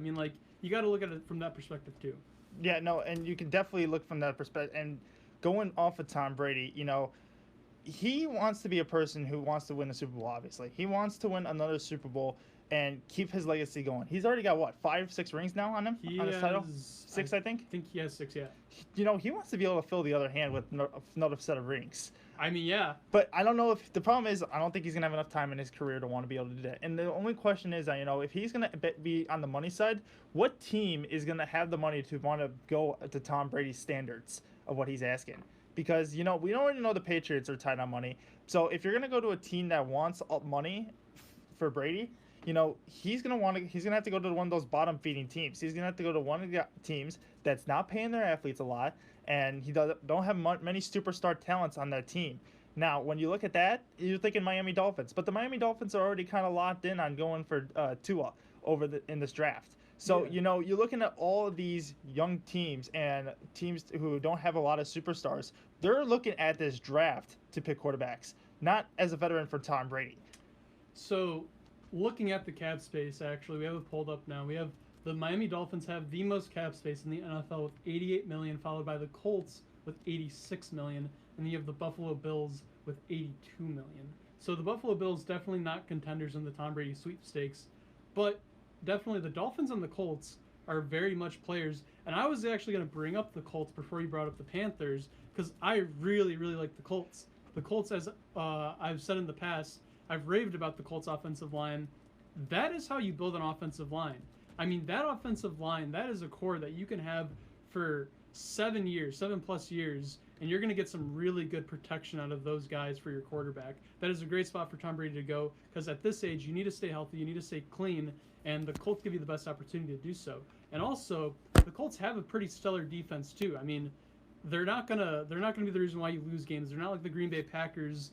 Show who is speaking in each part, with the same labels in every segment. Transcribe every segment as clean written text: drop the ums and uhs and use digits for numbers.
Speaker 1: mean, like, you got to look at it from that perspective too.
Speaker 2: Yeah, no, and you can definitely look from that perspective. And going off of Tom Brady, he wants to be a person who wants to win the Super Bowl, obviously. He wants to win another Super Bowl and keep his legacy going. He's already got, what, 5, 6 rings now on him?
Speaker 1: He
Speaker 2: on his title?
Speaker 1: has,
Speaker 2: 6, I think?
Speaker 1: I think he has 6, yeah.
Speaker 2: He wants to be able to fill the other hand with another set of rings.
Speaker 1: I mean, yeah.
Speaker 2: But I don't know if the problem is I don't think he's gonna have enough time in his career to want to be able to do that. And the only question is, if he's gonna be on the money side, what team is gonna have the money to want to go to Tom Brady's standards of what he's asking? Because we already know the Patriots are tight on money. So if you're gonna go to a team that wants money for Brady, he's gonna have to go to one of those bottom feeding teams. He's gonna have to go to one of the teams that's not paying their athletes a lot, and he don't have many superstar talents on that team. Now, when you look at that, you're thinking Miami Dolphins, but the Miami Dolphins are already kind of locked in on going for Tua in this draft. So
Speaker 1: Yeah.
Speaker 2: you're looking at all of these young teams and teams who don't have a lot of superstars. They're looking at this draft to pick quarterbacks, not as a veteran for Tom Brady.
Speaker 1: So, looking at the cap space, actually, we have it pulled up now. We have the Miami Dolphins have the most cap space in the NFL with 88 million, followed by the Colts with 86 million, and then you have the Buffalo Bills with 82 million. So the Buffalo Bills definitely not contenders in the Tom Brady sweepstakes, but definitely the Dolphins and the Colts are very much players. And I was actually going to bring up the Colts before you brought up the Panthers because I really, really like the Colts. The Colts, as I've said in the past, I've raved about the Colts offensive line. That is how you build an offensive line. I mean, that offensive line, that is a core that you can have for 7 years, 7+ years, and you're going to get some really good protection out of those guys for your quarterback. That is a great spot for Tom Brady to go because at this age, you need to stay healthy, you need to stay clean, and the Colts give you the best opportunity to do so. And also, the Colts have a pretty stellar defense too. I mean, they're not gonna be the reason why you lose games. They're not like the Green Bay Packers,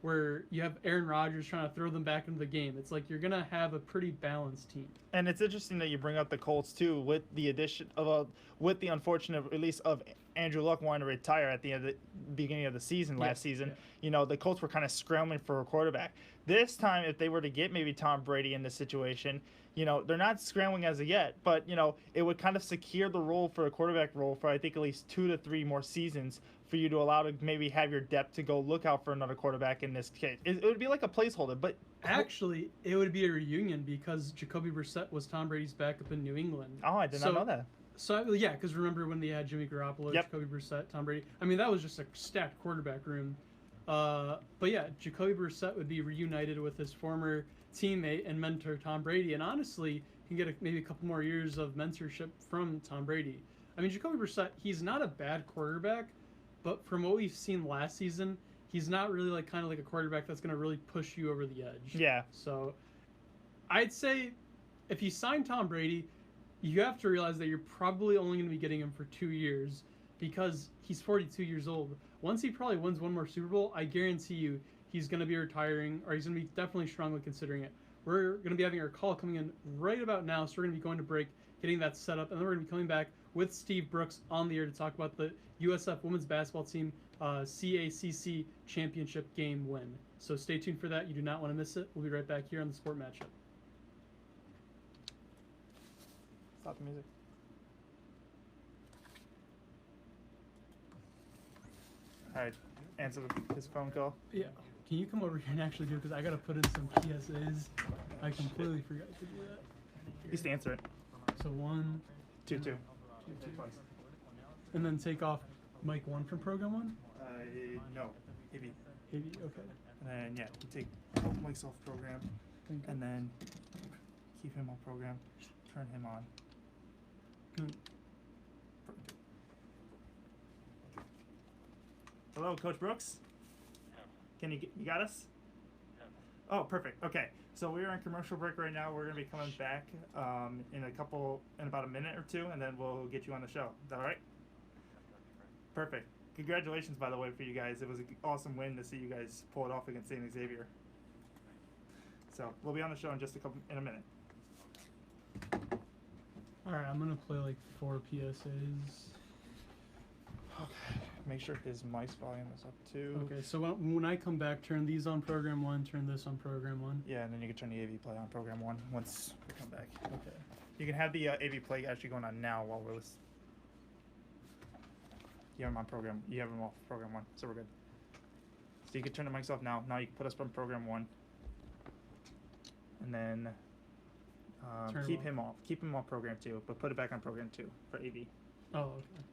Speaker 1: where you have Aaron Rodgers trying to throw them back into the game. It's like you're gonna have a pretty balanced team.
Speaker 2: And it's interesting that you bring up the Colts too, with the addition of with the unfortunate release of Andrew Luck wanting to retire at the beginning of the season last season.
Speaker 1: Yeah.
Speaker 2: The Colts were kind of scrambling for a quarterback. This time, if they were to get maybe Tom Brady in this situation, they're not scrambling as of yet, but it would kind of secure the role for a quarterback role for I think at least 2 to 3 more seasons for you to allow to maybe have your depth to go look out for another quarterback in this case. It would be like a placeholder, but
Speaker 1: actually, it would be a reunion because Jacoby Brissett was Tom Brady's backup in New England.
Speaker 2: Oh, I did not know that.
Speaker 1: So, yeah, because remember when they had Jimmy Garoppolo, Jacoby Brissett, Tom Brady? I mean, that was just a stacked quarterback room. But yeah, Jacoby Brissett would be reunited with his former teammate and mentor, Tom Brady. And honestly, he can get maybe a couple more years of mentorship from Tom Brady. I mean, Jacoby Brissett, he's not a bad quarterback, but from what we've seen last season, he's not really kind of like a quarterback that's going to really push you over the edge.
Speaker 2: Yeah.
Speaker 1: So I'd say if you sign Tom Brady, you have to realize that you're probably only going to be getting him for 2 years because he's 42 years old. Once he probably wins one more Super Bowl, I guarantee you he's going to be retiring, or he's going to be definitely strongly considering it. We're going to be having our call coming in right about now, so we're going to be going to break, getting that set up, and then we're going to be coming back with Steve Brooks on the air to talk about the USF women's basketball team CACC championship game win. So stay tuned for that. You do not want to miss it. We'll be right back here on the Sport Matchup.
Speaker 2: Stop the music. All right, answer his phone call.
Speaker 1: Yeah. Can you come over here and actually do it? Because I got to put in some PSAs. I completely forgot to do that.
Speaker 2: Just answer it.
Speaker 1: So 1,
Speaker 2: 2, 2.
Speaker 1: And then take off mic 1 from program 1?
Speaker 2: No. AV.
Speaker 1: AV, okay.
Speaker 2: And then, you take both mics off program, and then keep him on program, turn him on.
Speaker 1: Good.
Speaker 2: Hello, Coach Brooks? Can you got us? Oh, perfect. Okay, so we're on commercial break right now. We're going to be coming back in about a minute or 2, and then we'll get you on the show. Is that all right? Perfect. Congratulations, by the way, for you guys. It was an awesome win to see you guys pull it off against St. Xavier. So we'll be on the show in a minute.
Speaker 1: All right, I'm going to play 4 PSAs.
Speaker 2: Okay. Make sure his mic's volume is up too.
Speaker 1: Okay, so when I come back, turn these on program 1, turn this on program 1.
Speaker 2: Yeah, and then you can turn the AV play on program 1 once we come back.
Speaker 1: Okay.
Speaker 2: You can have the AV play actually going on now while we're listening. You have them on program. You have them off program 1, so we're good. So you can turn the mics off now. Now you can put us on program 1, and then keep him off. Keep him on program 2, but put it back on program 2 for AV.
Speaker 1: Oh, okay.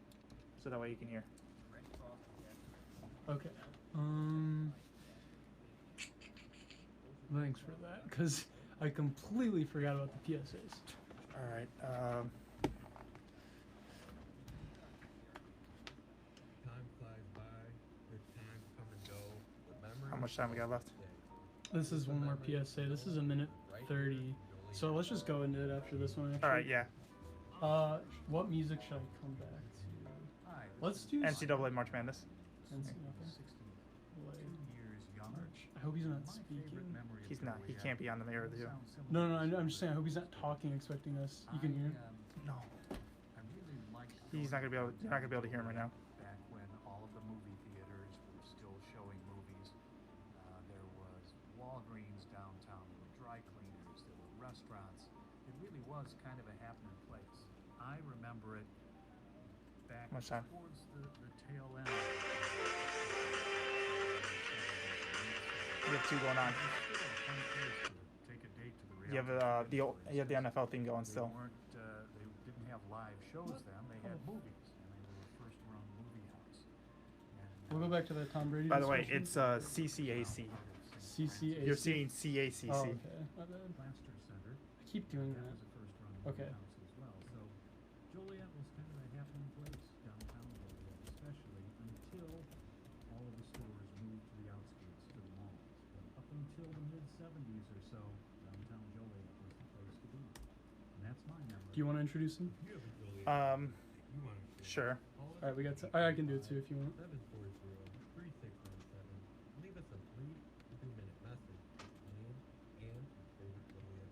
Speaker 2: So that way you can hear.
Speaker 1: Okay. Thanks for that, because I completely forgot about the PSAs.
Speaker 2: All right.
Speaker 3: Time flies by. Good times come and go. The memories
Speaker 2: How much time we got left?
Speaker 1: This is one more PSA. This is a minute 30. So let's just go into it after this one. Actually.
Speaker 2: All right. Yeah.
Speaker 1: What music should I come back to? Let's do
Speaker 2: NCAA March Madness.
Speaker 1: I hope he's not speaking.
Speaker 2: He's not. He can't be on the mirror too.
Speaker 1: No, I'm just saying. I hope he's not talking, expecting us. You can hear him?
Speaker 2: No. He's not gonna be able. You're not gonna be able to hear him right now.
Speaker 4: Back when all of the movie theaters were still showing movies, there was Walgreens downtown, there were dry cleaners, there were restaurants. It really was kind of a happening place. I remember it back
Speaker 2: Much time?
Speaker 4: towards the tail end.
Speaker 2: You have 2 going on. You have the NFL theme going still.
Speaker 4: They didn't have live shows then. They had movies, and they were the first run movie house. And,
Speaker 1: We'll go back to the Tom Brady.
Speaker 2: By the way,
Speaker 1: discussion.
Speaker 2: it's CCAC.
Speaker 1: CCAC.
Speaker 2: You're seeing CACC.
Speaker 1: Oh, okay. My bad.
Speaker 4: Plaster Center.
Speaker 1: I keep doing
Speaker 4: That
Speaker 1: that.
Speaker 4: was a first run movie
Speaker 1: Okay.
Speaker 4: house as well. So Joliet was kind of a happening place, downtown Joliet, especially until all of the stores moved to the outskirts to the malls. But up until the mid '70s or so, downtown Joliet was the place to be. And that's my memory.
Speaker 1: Do you want to introduce him?
Speaker 3: You have a Joliet. You want to
Speaker 2: Sure.
Speaker 1: All right, we got. I can do it too if you want.
Speaker 3: 740-3697. Leave us a brief 2-minute message. Name and your favorite Joliet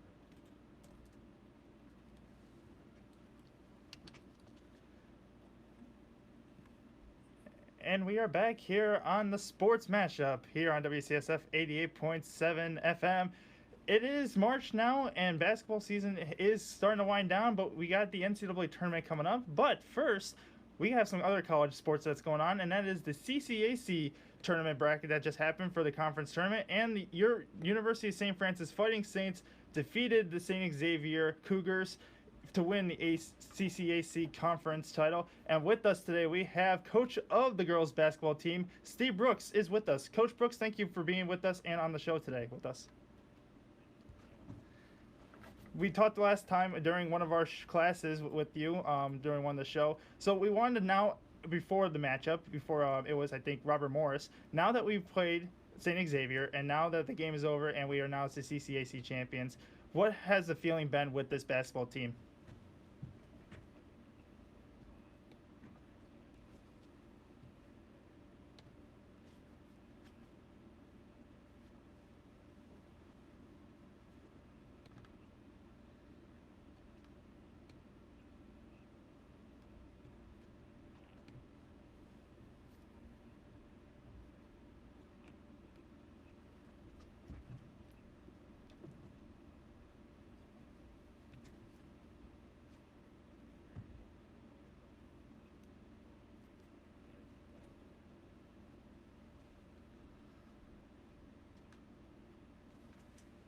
Speaker 3: member.
Speaker 2: And we are back here on the Sports Mashup here on WCSF 88.7 FM. It is March now, and basketball season is starting to wind down, but we got the NCAA tournament coming up. But first, we have some other college sports that's going on, and that is the CCAC tournament bracket that just happened for the conference tournament. And your University of St. Francis Fighting Saints defeated the St. Xavier Cougars to win the CCAC conference title. And with us today, we have coach of the girls basketball team, Steve Brooks, is with us. Coach Brooks, thank you for being with us and on the show today with us. We talked last time during one of our classes with you during one of the show. So we wanted to now, before the matchup, before it was, I think, Robert Morris, now that we've played St. Xavier and now that the game is over and we are now the CCAC champions, what has the feeling been with this basketball team?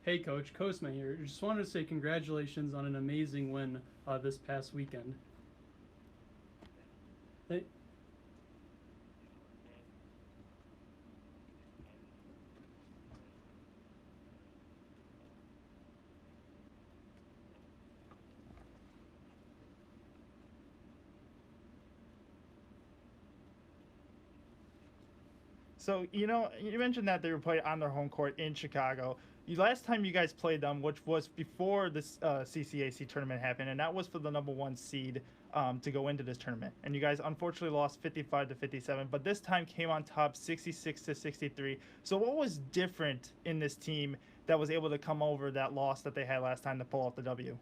Speaker 1: Hey, Coach. Kosma here. Just wanted to say congratulations on an amazing win this past weekend. Hey.
Speaker 2: So, you know, you mentioned that they were playing on their home court in Chicago. Last time you guys played them, which was before this CCAC tournament happened, and that was for the #1 seed to go into this tournament. And you guys unfortunately lost 55-57, but this time came on top 66-63. So what was different in this team that was able to come over that loss that they had last time to pull off the W?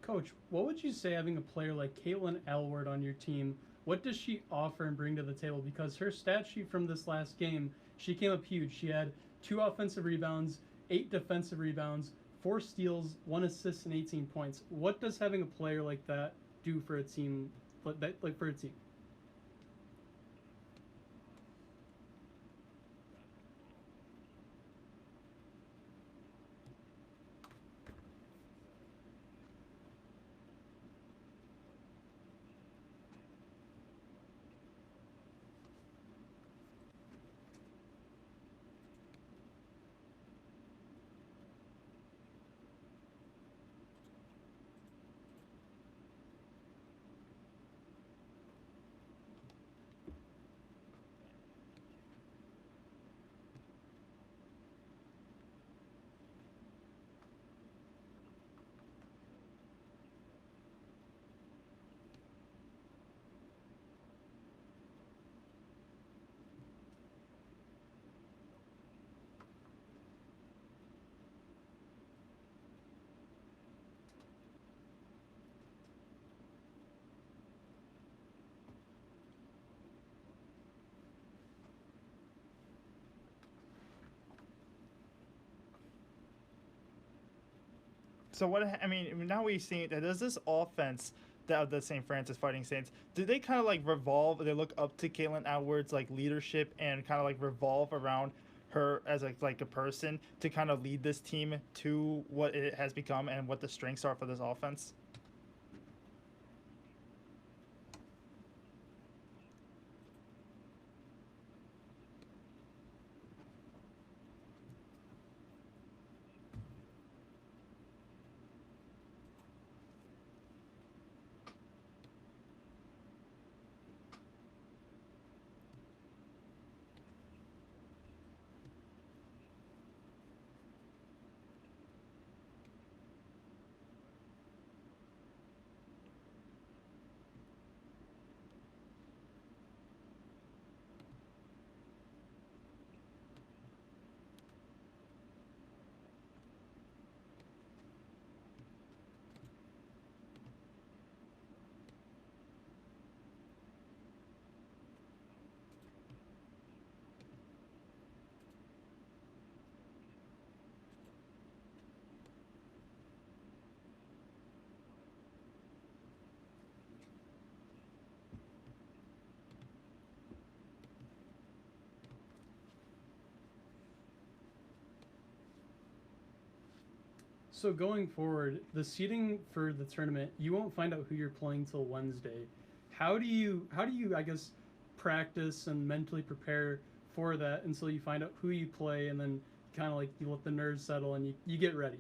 Speaker 1: Coach, what would you say having a player like Caitlin Elward on your team? What does she offer and bring to the table? Because her stat sheet from this last game, she came up huge. She had 2 offensive rebounds, 8 defensive rebounds, 4 steals, 1 assist, and 18 points. What does having a player like that do for a team? Like for a team?
Speaker 2: So what I mean, now we've seen that does this offense that the St. Francis Fighting Saints, do they kind of like revolve? They look up to Caitlin Edwards' like leadership and kind of like revolve around her as like a person to kind of lead this team to what it has become and what the strengths are for this offense?
Speaker 1: So going forward, the seeding for the tournament, you won't find out who you're playing till Wednesday. How do you I guess practice and mentally prepare for that until you find out who you play, and then kind of like you let the nerves settle and you get ready?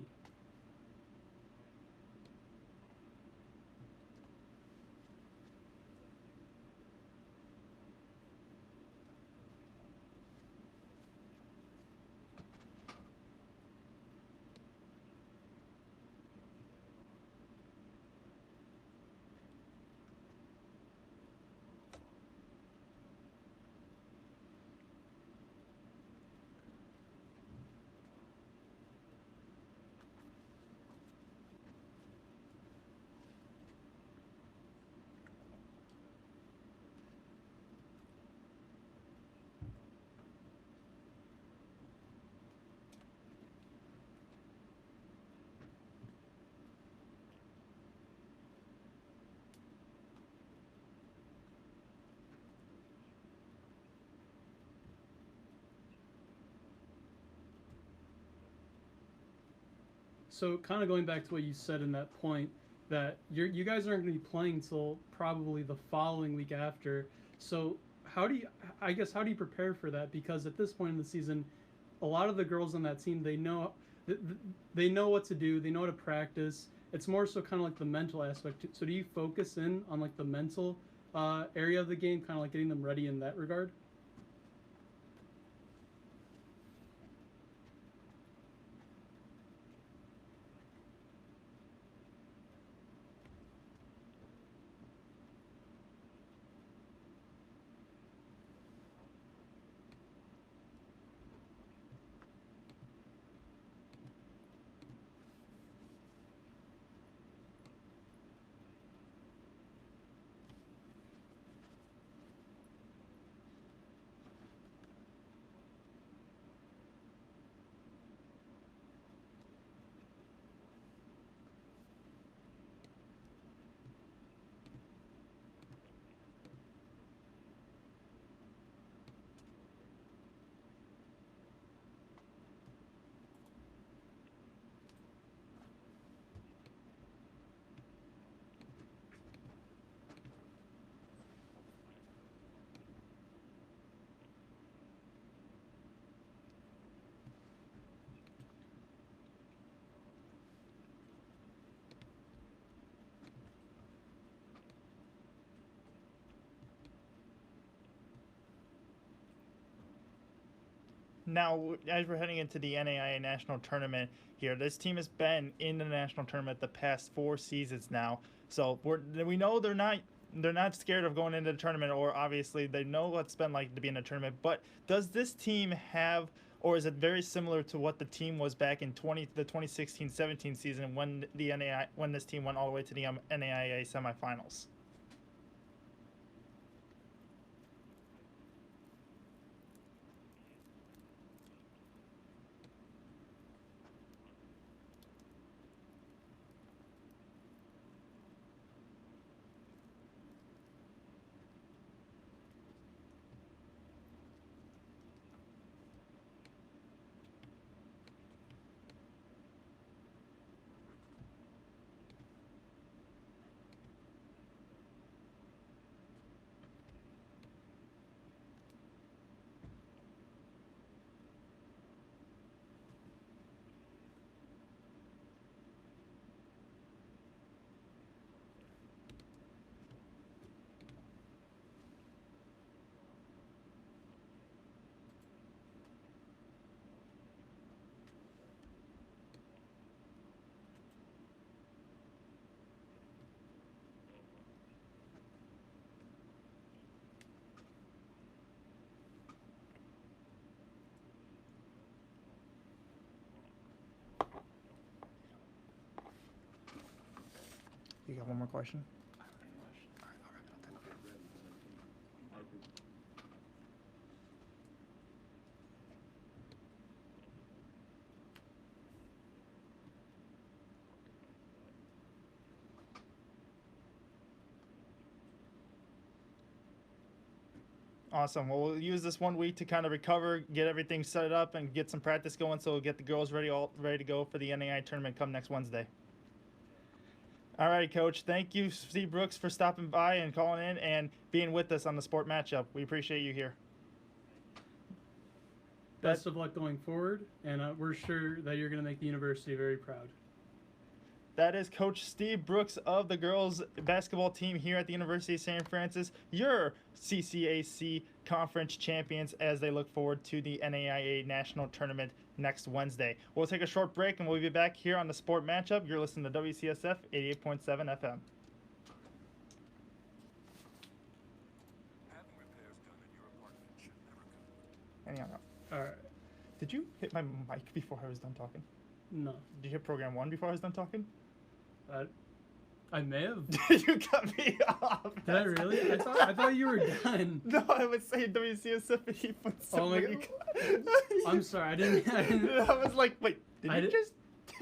Speaker 1: So kind of going back to what you said in that point, that you guys aren't going to be playing until probably the following week after. So how do you I guess how do you prepare for that? Because at this point in the season, a lot of the girls on that team, they know what to do, they know how to practice. It's more so kind of like the mental aspect. So do you focus in on like the mental area of the game, kind of like getting them ready in that regard?
Speaker 2: Now, as we're heading into the NAIA national tournament here, this team has been in the national tournament the past 4 seasons now. So we know they're not scared of going into the tournament, or obviously they know what it's been like to be in a tournament. But does this team have, or is it very similar to what the team was back in the 2016-17 season when when this team went all the way to the NAIA semifinals? You got one more question? Awesome. Well, we'll use this 1 week to kind of recover, get everything set up, and get some practice going, so we'll get the girls ready to go for the NAI tournament come next Wednesday. All right, Coach. Thank you, Steve Brooks, for stopping by and calling in and being with us on the sport matchup. We appreciate you here.
Speaker 1: Best of luck going forward, and we're sure that you're going to make the university very proud.
Speaker 2: That is Coach Steve Brooks of the girls basketball team here at the University of St. Francis, your CCAC conference champions, as they look forward to the NAIA national tournament next Wednesday. We'll take a short break and we'll be back here on the Sport Matchup. You're listening to WCSF 88.7 FM. And
Speaker 1: All right.
Speaker 2: did you hit my mic before I was done talking?
Speaker 1: No.
Speaker 2: Did you hit program 1 before I was done talking?
Speaker 1: I may have.
Speaker 2: You cut me off.
Speaker 1: Did I really? I thought you were done.
Speaker 2: No, I was saying WCSF 88.7.
Speaker 1: Oh my God. I'm sorry. I didn't.
Speaker 2: I was like, wait, did you just?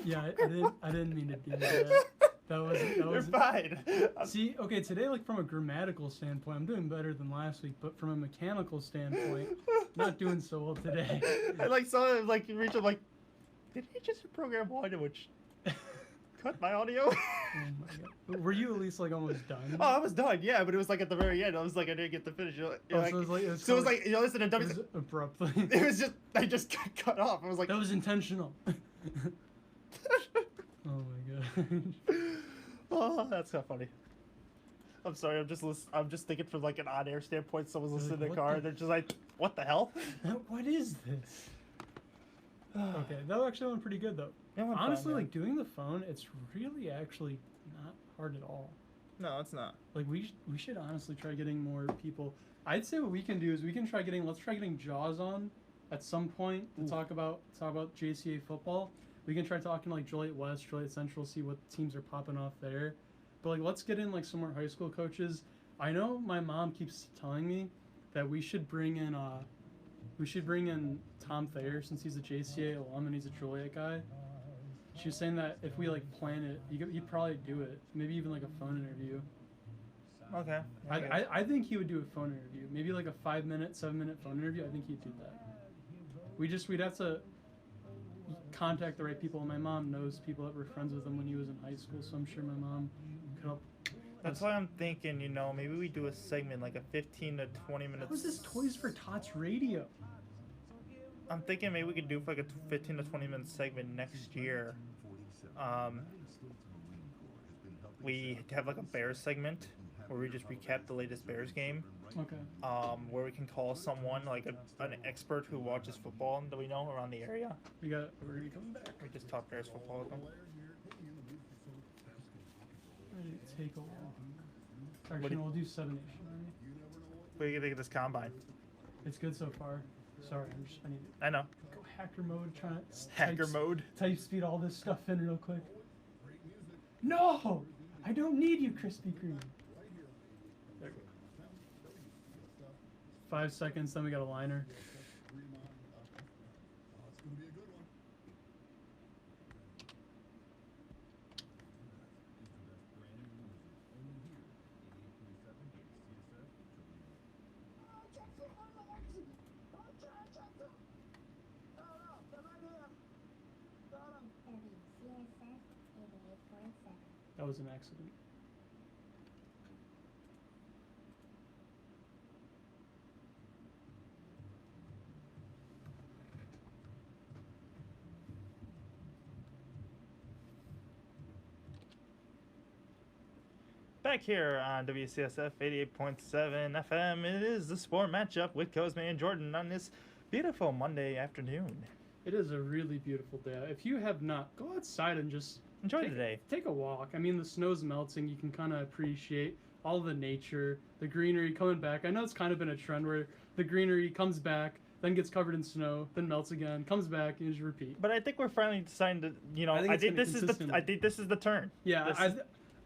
Speaker 1: Yeah, I didn't mean to do that. That was.
Speaker 2: You're fine.
Speaker 1: See, okay, today, like from a grammatical standpoint, I'm doing better than last week, but from a mechanical standpoint, not doing so well today.
Speaker 2: I like saw it, like Rachel, like, did he just hit program 1, which cut my audio?
Speaker 1: Oh my God. Were you at least like almost done?
Speaker 2: Oh, I was done, yeah, but it was like at the very end. I was like, I didn't get to finish. You're like,
Speaker 1: so it was
Speaker 2: so it was like, you know, listen to
Speaker 1: it was abruptly.
Speaker 2: It was just, I just got cut off. I was like,
Speaker 1: That was intentional. Oh my God.
Speaker 2: oh, that's not funny. I'm sorry. I'm just thinking from like an on-air standpoint. Someone's
Speaker 1: You're
Speaker 2: listening
Speaker 1: like,
Speaker 2: in the
Speaker 1: what
Speaker 2: car.
Speaker 1: the-
Speaker 2: They're just like, "What the hell?"
Speaker 1: What is this? Okay, that actually went pretty good though.
Speaker 2: It went fine,
Speaker 1: Honestly,
Speaker 2: yeah.
Speaker 1: like doing the phone, it's really actually not hard at all.
Speaker 2: No, it's not.
Speaker 1: Like we should honestly try getting more people. I'd say what we can do is let's try getting Jaws on at some point to talk about JCA football. We can try talking to like Joliet West, Joliet Central, see what teams are popping off there. But like let's get in like some more high school coaches. I know my mom keeps telling me that we should bring in Tom Thayer, since he's a JCA alum and he's a Joliet guy. She was saying that if we like plan it, he'd probably do it. Maybe even like a phone interview.
Speaker 2: Okay.
Speaker 1: I think he would do a phone interview. Maybe like a 5-minute, 7-minute phone interview. I think he'd do that. We'd have to contact the right people, and my mom knows people that were friends with him when he was in high school, so I'm sure my mom could help.
Speaker 2: That's why I'm thinking, you know, maybe we do a segment like a 15 to 20 minutes.
Speaker 1: That was this Toys for Tots radio.
Speaker 2: I'm thinking maybe we could do like a 15 to 20 minute segment next year. We have like a Bears segment where we just recap the latest Bears game
Speaker 1: Okay.
Speaker 2: Where we can call someone like an expert who watches football that we know around the area.
Speaker 1: We're gonna come back.
Speaker 2: We just talk Bears football with them.
Speaker 1: Ready to take a walk.
Speaker 2: What
Speaker 1: Actually,
Speaker 2: do you-
Speaker 1: we'll do 7 Nation Army.
Speaker 2: What do you think of this combine?
Speaker 1: It's good so far. Sorry, I need to
Speaker 2: I know.
Speaker 1: go hacker mode, trying to
Speaker 2: Hacker mode.
Speaker 1: type speed all this stuff in real quick. No! I don't need you, Krispy Kreme. There we go. 5 seconds, then we got a liner. That was an accident.
Speaker 2: Back here on WCSF 88.7 FM, it is the sport matchup with Cosme and Jordan on this beautiful Monday afternoon.
Speaker 1: It is a really beautiful day. If you have not, go outside and just
Speaker 2: Enjoy the day.
Speaker 1: Take a walk. I mean, the snow's melting. You can kind of appreciate all the nature, the greenery coming back. I know it's kind of been a trend where the greenery comes back, then gets covered in snow, then melts again, comes back, and just repeat.
Speaker 2: But I think we're finally deciding to, I think this is the turn.
Speaker 1: Yeah,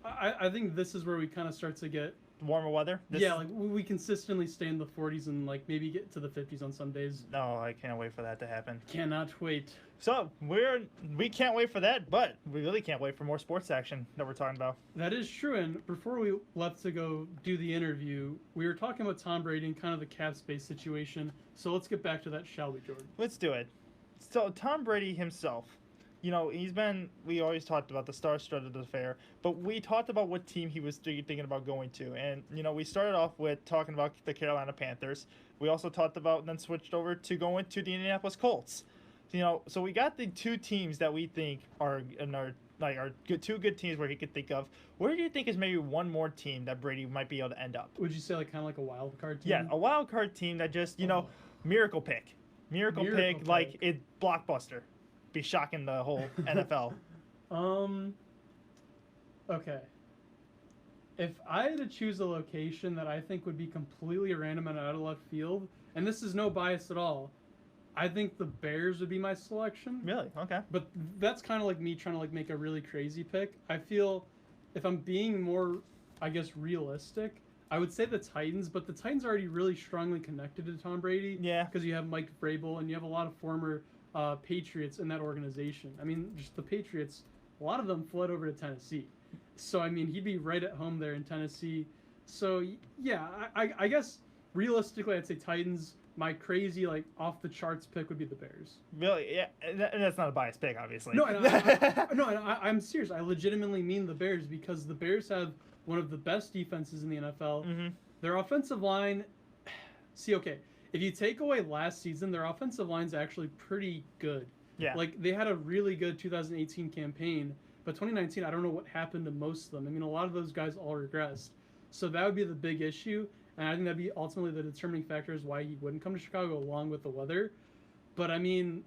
Speaker 1: I think this is where we kind of start to get
Speaker 2: warmer weather.
Speaker 1: Like we consistently stay in the 40s and like maybe get to the 50s on some days.
Speaker 2: No, I can't wait for that to happen.
Speaker 1: Cannot wait.
Speaker 2: So we can't wait for that, but we really can't wait for more sports action that we're talking about.
Speaker 1: That is true. And before we left to go do the interview, we were talking about Tom Brady and kind of the cap space situation. So let's get back to that, shall we, Jordan?
Speaker 2: Let's do it. So Tom Brady himself, we always talked about the star-studded affair, but we talked about what team he was thinking about going to. And, we started off with talking about the Carolina Panthers. We also talked about, then switched over to going to the Indianapolis Colts. So we got the two teams that we think are two good teams where he could think of. Where do you think is maybe one more team that Brady might be able to end up?
Speaker 1: Would you say kind of like a wild card team?
Speaker 2: Yeah, a wild card team that just, miracle pick. Miracle pick, like it blockbuster. Be shocking the whole NFL.
Speaker 1: Okay. If I had to choose a location that I think would be completely random and out of left field, and this is no bias at all, I think the Bears would be my selection.
Speaker 2: Really? Okay.
Speaker 1: But that's kind of like me trying to make a really crazy pick. I feel if I'm being more, realistic, I would say the Titans, but the Titans are already really strongly connected to Tom Brady.
Speaker 2: Yeah.
Speaker 1: Because you have Mike Vrabel and you have a lot of former Patriots in that organization. I mean, just the Patriots, a lot of them fled over to Tennessee. So, he'd be right at home there in Tennessee. So, yeah, I guess realistically, I'd say Titans. My crazy, off-the-charts pick would be the Bears.
Speaker 2: Really? Yeah, and that's not a biased pick, obviously.
Speaker 1: No, I'm serious. I legitimately mean the Bears because the Bears have one of the best defenses in the NFL.
Speaker 2: Mm-hmm.
Speaker 1: Their offensive line... See, okay, if you take away last season, their offensive line's actually pretty good.
Speaker 2: Yeah.
Speaker 1: They had a really good 2018 campaign, but 2019, I don't know what happened to most of them. A lot of those guys all regressed. So that would be the big issue. And I think that'd be ultimately the determining factor is why he wouldn't come to Chicago along with the weather. But I think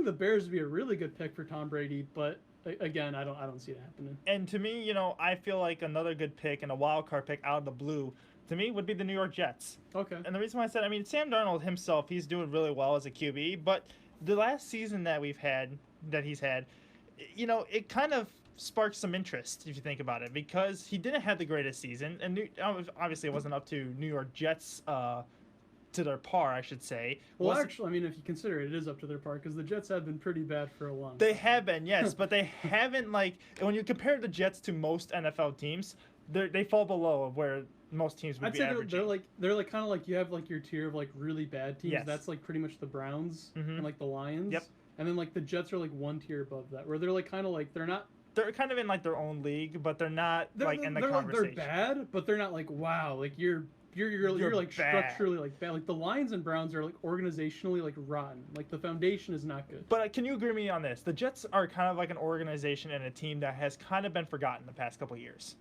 Speaker 1: the Bears would be a really good pick for Tom Brady. But again, I don't see it happening.
Speaker 2: And to me, I feel like another good pick and a wild card pick out of the blue to me would be the New York Jets.
Speaker 1: Okay.
Speaker 2: And the reason why I said, Sam Darnold himself, he's doing really well as a QB. But the last season that he's had, it kind of sparked some interest if you think about it because he didn't have the greatest season and obviously it wasn't up to New York Jets to their par, I should say.
Speaker 1: Well, actually, if you consider it is up to their par because the Jets have been pretty bad for a long time.
Speaker 2: They have been, yes, but they haven't when you compare the Jets to most NFL teams, they fall below of where most teams would be averaging.
Speaker 1: They're kind of like you have your tier of really bad teams.
Speaker 2: Yes.
Speaker 1: That's pretty much the Browns
Speaker 2: Mm-hmm.
Speaker 1: and the Lions.
Speaker 2: Yep.
Speaker 1: And then the Jets are one tier above that where they're they're not.
Speaker 2: They're kind of in their own league, but they're not in the conversation.
Speaker 1: They're bad, but they're not wow. You're
Speaker 2: bad.
Speaker 1: structurally bad. The Lions and Browns are organizationally rotten. The foundation is not good.
Speaker 2: But can you agree with me on this? The Jets are kind of like an organization and a team that has kind of been forgotten the past couple of years.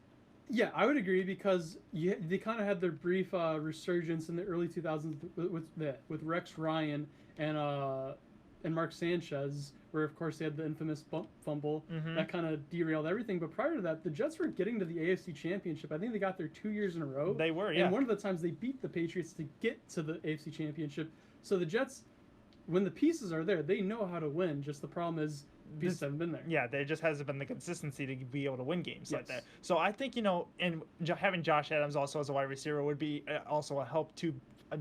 Speaker 1: Yeah, I would agree because they kind of had their brief resurgence in the early 2000s with Rex Ryan and uh, and Mark Sanchez, where of course they had the infamous fumble
Speaker 2: Mm-hmm.
Speaker 1: that kind of derailed everything. But prior to that, the Jets were getting to the AFC Championship. I think they got there 2 years in a row.
Speaker 2: They were,
Speaker 1: And one of the times they beat the Patriots to get to the AFC Championship. So the Jets, when the pieces are there, they know how to win. Just the problem is pieces haven't been there.
Speaker 2: Yeah, there just hasn't been the consistency to be able to win games like
Speaker 1: Yes.
Speaker 2: that. So I think, and having Josh Adams also as a wide receiver would be also a help to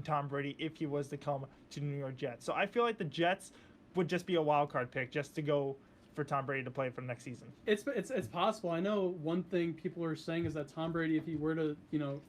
Speaker 2: Tom Brady if he was to come to the New York Jets. So I feel like the Jets would just be a wild card pick just to go for Tom Brady to play for the next season.
Speaker 1: It's possible. I know one thing people are saying is that Tom Brady, if he were to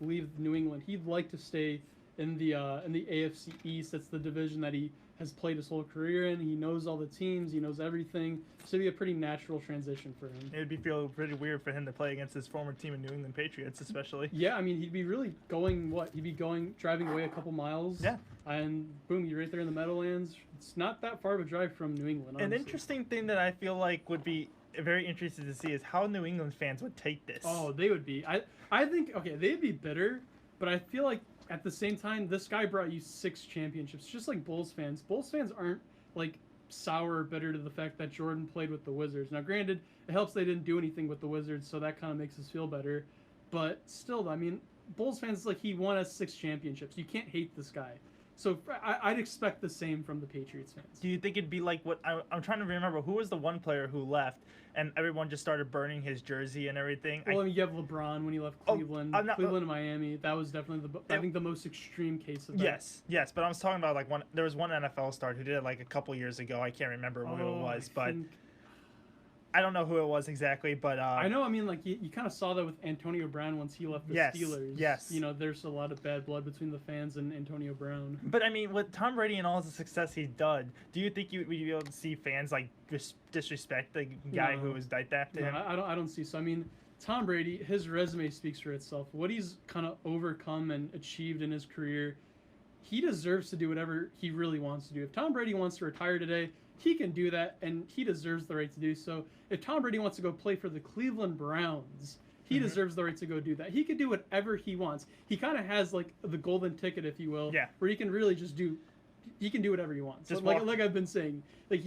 Speaker 1: leave New England, he'd like to stay in the AFC East. That's the division that he has played his whole career in. He knows all the teams. He knows everything. So it'd be a pretty natural transition for him.
Speaker 2: It would feel pretty weird for him to play against his former team in New England Patriots, especially.
Speaker 1: Yeah, I mean, he'd be really driving away a couple miles.
Speaker 2: Yeah.
Speaker 1: And boom, you're right there in the Meadowlands. It's not that far of a drive from New England.
Speaker 2: An
Speaker 1: Honestly.
Speaker 2: interesting thing that I feel like would be very interesting to see is how New England fans would take this.
Speaker 1: Oh, they would be. I think, okay, they'd be bitter, but I feel like at the same time, this guy brought you 6 championships, just like Bulls fans. Bulls fans aren't like sour or bitter to the fact that Jordan played with the Wizards. Now, granted, it helps they didn't do anything with the Wizards, so that kind of makes us feel better. But still, I mean, Bulls fans, like, he won us 6 championships. You can't hate this guy. So I'd expect the same from the Patriots fans.
Speaker 2: Do you think it'd be like what I'm trying to remember? Who was the one player who left and everyone just started burning his jersey and everything?
Speaker 1: Well, I mean, you have LeBron when he left Cleveland. Cleveland and Miami. That was definitely I think the most extreme case of that.
Speaker 2: Yes, but I was talking about like there was one NFL star who did it like a couple years ago. I can't remember who it was, but I don't know who it was exactly, but
Speaker 1: I know. I mean, like you kind of saw that with Antonio Brown once he left the Steelers.
Speaker 2: Yes.
Speaker 1: There's a lot of bad blood between the fans and Antonio Brown.
Speaker 2: But I mean, with Tom Brady and all the success he's done, do you think you'd be able to see fans like disrespect the guy who was like that to him?
Speaker 1: I don't see. So I mean, Tom Brady, his resume speaks for itself. What he's kind of overcome and achieved in his career, he deserves to do whatever he really wants to do. If Tom Brady wants to retire today, he can do that, and he deserves the right to do so. If Tom Brady wants to go play for the Cleveland Browns, he deserves the right to go do that. He can do whatever he wants. He kind of has like the golden ticket, if you will, where he can really just he can do whatever he wants.
Speaker 2: Just
Speaker 1: like I've been saying, like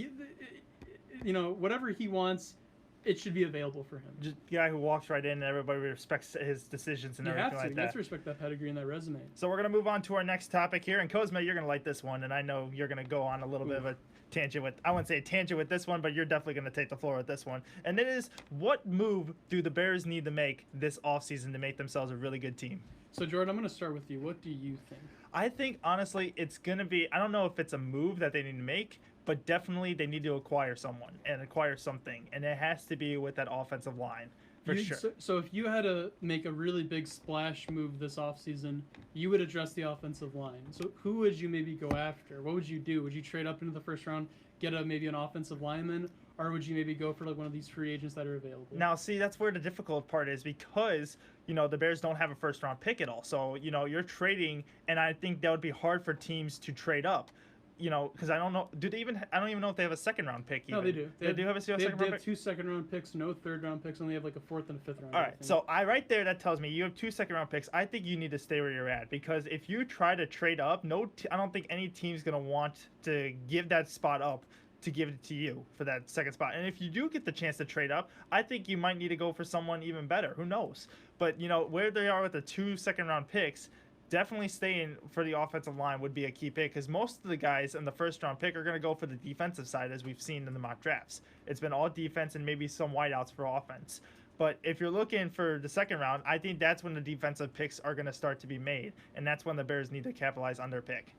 Speaker 1: whatever he wants, it should be available for him.
Speaker 2: Just the guy who walks right in and everybody respects his decisions and everything like that.
Speaker 1: You have to respect that pedigree and that resume.
Speaker 2: So we're going to move on to our next topic here. And Kozma, you're going to like this one. And I know you're going to go on a little bit of a tangent with, I wouldn't say a tangent with this one, but you're definitely going to take the floor with this one. And it is, what move do the Bears need to make this offseason to make themselves a really good team?
Speaker 1: So, Jordan, I'm going to start with you. What do you think?
Speaker 2: I think, honestly, it's going to be, I don't know if it's a move that they need to make, but definitely they need to acquire someone and acquire something. And it has to be with that offensive line, for sure.
Speaker 1: So if you had to make a really big splash move this offseason, you would address the offensive line. So who would you maybe go after? What would you do? Would you trade up into the first round, get maybe an offensive lineman? Or would you maybe go for like one of these free agents that are available?
Speaker 2: Now, see, that's where the difficult part is because, the Bears don't have a first-round pick at all. So, you're trading, and I think that would be hard for teams to trade up. Because I don't know. I don't even know if they have a second-round pick. Even.
Speaker 1: No, they do.
Speaker 2: They do have a second-round pick?
Speaker 1: They have 2 second-round picks, no third-round picks, and they have like a 4th and a 5th round.
Speaker 2: All right, so right there, that tells me you have 2 second-round picks. I think you need to stay where you're at because if you try to trade up, I don't think any team's going to want to give that spot up to give it to you for that second spot. And if you do get the chance to trade up, I think you might need to go for someone even better. Who knows? But, where they are with the 2 second-round picks, definitely staying for the offensive line would be a key pick because most of the guys in the first-round pick are going to go for the defensive side as we've seen in the mock drafts. It's been all defense and maybe some wideouts for offense. But if you're looking for the second round, I think that's when the defensive picks are going to start to be made, and that's when the Bears need to capitalize on their pick.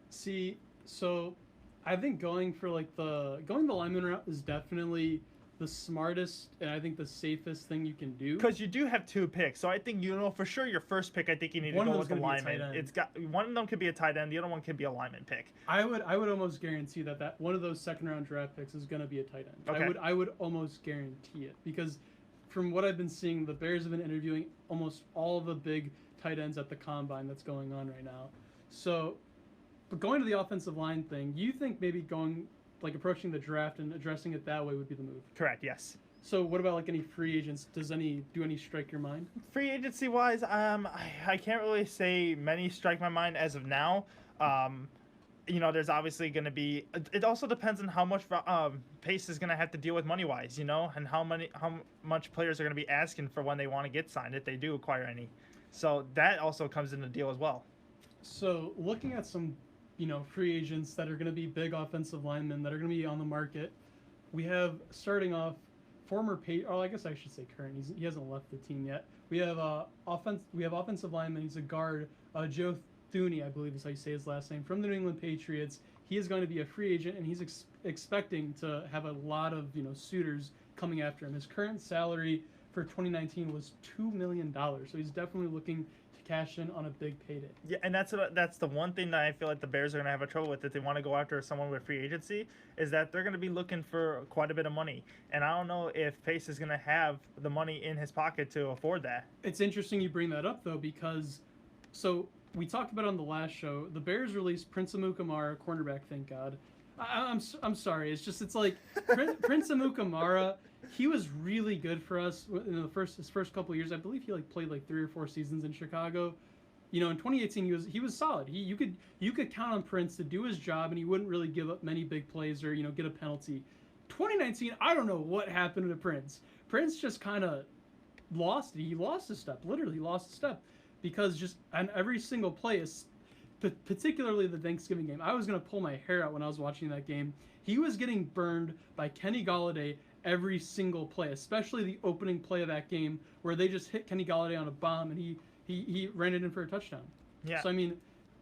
Speaker 1: See, so I think going the lineman route is definitely the smartest and I think the safest thing you can do.
Speaker 2: Because you do have 2 picks, so I think for sure your first pick. I think you need to go with the lineman. It's got one of them could be a tight end, the other one could be a lineman pick.
Speaker 1: I would almost guarantee that one of those second round draft picks is going to be a tight end.
Speaker 2: Okay.
Speaker 1: I would almost guarantee it because from what I've been seeing, the Bears have been interviewing almost all the big tight ends at the combine that's going on right now. So, but going to the offensive line thing, you think maybe approaching the draft and addressing it that way would be the move?
Speaker 2: Correct, yes.
Speaker 1: So what about like any free agents? Do any strike your mind?
Speaker 2: Free agency wise, I can't really say many strike my mind as of now. There's obviously going to be. It also depends on how much Pace is going to have to deal with money wise, and how much players are going to be asking for when they want to get signed if they do acquire any. So that also comes into the deal as well.
Speaker 1: So looking at some, free agents that are going to be big offensive linemen that are going to be on the market, we have starting off I guess I should say current. He hasn't left the team yet. We have offensive lineman. He's a guard. Joe Thuney, I believe is how you say his last name, from the New England Patriots. He is going to be a free agent, and he's expecting to have a lot of suitors coming after him. His current salary for 2019 was $2 million, so he's definitely looking to cash in on a big payday.
Speaker 2: Yeah, and that's the one thing that I feel like the Bears are going to have a trouble with if they want to go after someone with free agency, is that they're going to be looking for quite a bit of money. And I don't know if Pace is going to have the money in his pocket to afford that.
Speaker 1: It's interesting you bring that up, though, because we talked about it on the last show. The Bears released Prince Amukamara, cornerback, thank God. I'm sorry. It's like Prince Amukamara. He was really good for us in his first couple of years. I believe he played 3 or 4 seasons in Chicago. In 2018 he was solid. You could count on Prince to do his job, and he wouldn't really give up many big plays or get a penalty. 2019, I don't know what happened to Prince. Prince just kind of lost it. He lost a step. Literally lost a step, because just on every single play, particularly the Thanksgiving game, I was gonna pull my hair out when I was watching that game. He was getting burned by Kenny Golladay every single play, especially the opening play of that game where they just hit Kenny Golladay on a bomb and he ran it in for a touchdown.
Speaker 2: Yeah.
Speaker 1: So I mean,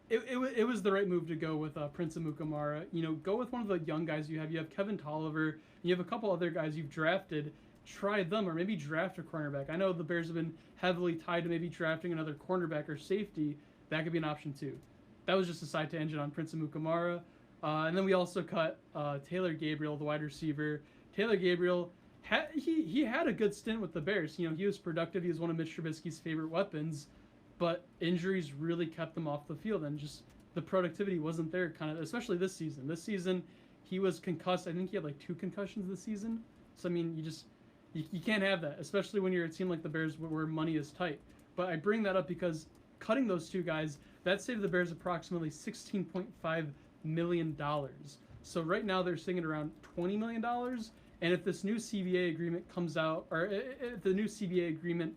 Speaker 1: it was the right move to go with Prince Amukamara. Go with one of the young guys you have. You have Kevin Tolliver. And you have a couple other guys you've drafted. Try them, or maybe draft a cornerback. I know the Bears have been heavily tied to maybe drafting another cornerback or safety. That could be an option too. That was just a side tangent on Prince Amukamara. And then we also cut Taylor Gabriel, the wide receiver. Taylor Gabriel, he had a good stint with the Bears. He was productive. He was one of Mitch Trubisky's favorite weapons, but injuries really kept him off the field, and just the productivity wasn't there, kind of, especially this season. This season, he was concussed. I think he had 2 concussions this season. So I mean, you can't have that, especially when you're a team like the Bears where money is tight. But I bring that up because cutting those 2 guys, that saved the Bears approximately $16.5 million. So right now they're sitting at around $20 million. And if this new CBA agreement comes out, or if the new CBA agreement,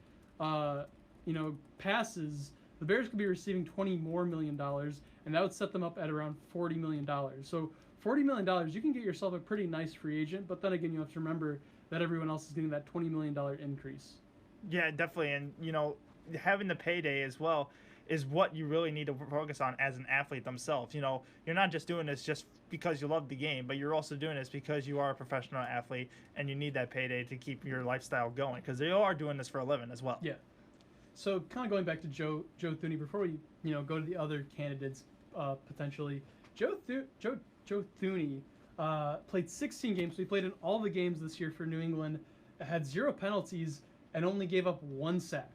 Speaker 1: passes, the Bears could be receiving $20 more million, and that would set them up at around $40 million. So $40 million, you can get yourself a pretty nice free agent. But then again, you have to remember that everyone else is getting that $20 million increase.
Speaker 2: Yeah, definitely. And, having the payday as well is what you really need to focus on as an athlete themselves. You're not just doing this just because you love the game, but you're also doing this because you are a professional athlete and you need that payday to keep your lifestyle going, because they are doing this for a living as well.
Speaker 1: Yeah. So kind of going back to Joe Thuney before we go to the other candidates potentially. Joe Thuney played 16 games. So he played in all the games this year for New England, had 0 penalties, and only gave up 1 sack.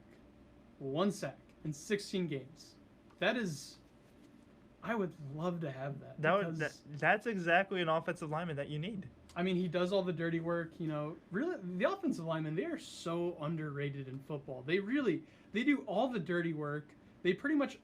Speaker 1: 1 sack in 16 games. That is, I would love to have that.
Speaker 2: That's exactly an offensive lineman that you need.
Speaker 1: I mean, he does all the dirty work. Really, the offensive linemen, they are so underrated in football. They do all the dirty work. They pretty much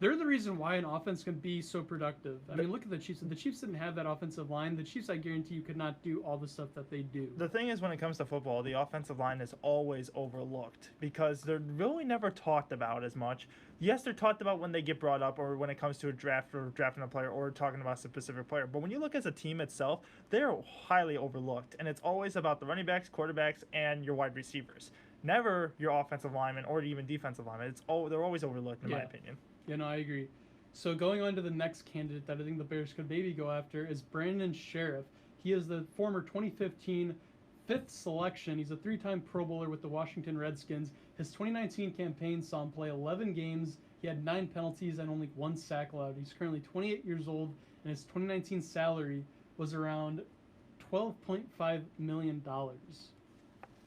Speaker 1: they're the reason why an offense can be so productive. I mean, look at the Chiefs. If the Chiefs didn't have that offensive line, the Chiefs, I guarantee you, could not do all the stuff that they do.
Speaker 2: The thing is, when it comes to football, the offensive line is always overlooked because they're really never talked about as much. Yes, they're talked about when they get brought up, or when it comes to a draft or drafting a player, or talking about a specific player. But when you look as a team itself, they're highly overlooked, and it's always about the running backs, quarterbacks, and your wide receivers. Never your offensive linemen or even defensive linemen. They're always overlooked, in my opinion.
Speaker 1: Yeah, no, I agree. So going on to the next candidate that I think the Bears could maybe go after is Brandon Sheriff. He is the former 2015 5th selection. He's a 3-time Pro Bowler with the Washington Redskins. His 2019 campaign saw him play 11 games. He had 9 penalties and only 1 sack allowed. He's currently 28 years old, and his 2019 salary was around $12.5 million.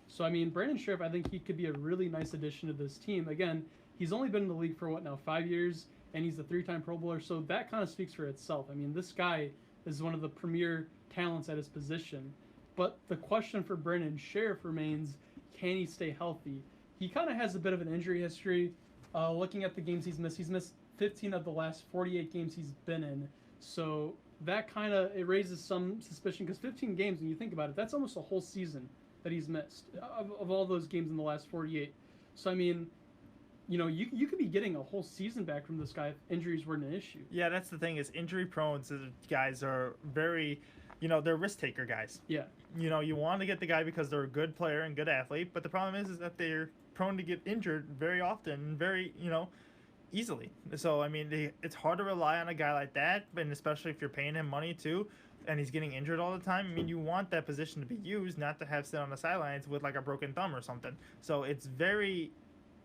Speaker 1: So, I mean, Brandon Sheriff, I think he could be a really nice addition to this team. Again, he's only been in the league for 5 years, and he's a 3-time Pro Bowler, so that kind of speaks for itself. I mean, this guy is one of the premier talents at his position. But the question for Brandon Sheriff remains, can he stay healthy? He kind of has a bit of an injury history. Looking at the games he's missed 15 of the last 48 games he's been in. So that kind of, it raises some suspicion, because 15 games, when you think about it, that's almost a whole season that he's missed of all those games in the last 48. So, I mean, you could be getting a whole season back from this guy if injuries weren't an issue.
Speaker 2: Yeah, that's the thing is injury prone guys are very, they're risk taker guys.
Speaker 1: Yeah.
Speaker 2: You want to get the guy because they're a good player and good athlete, but the problem is that they're prone to get injured very often, very, easily. So, I mean, it's hard to rely on a guy like that, and especially if you're paying him money too, and he's getting injured all the time. I mean, you want that position to be used, not to have sit on the sidelines with like a broken thumb or something. So it's very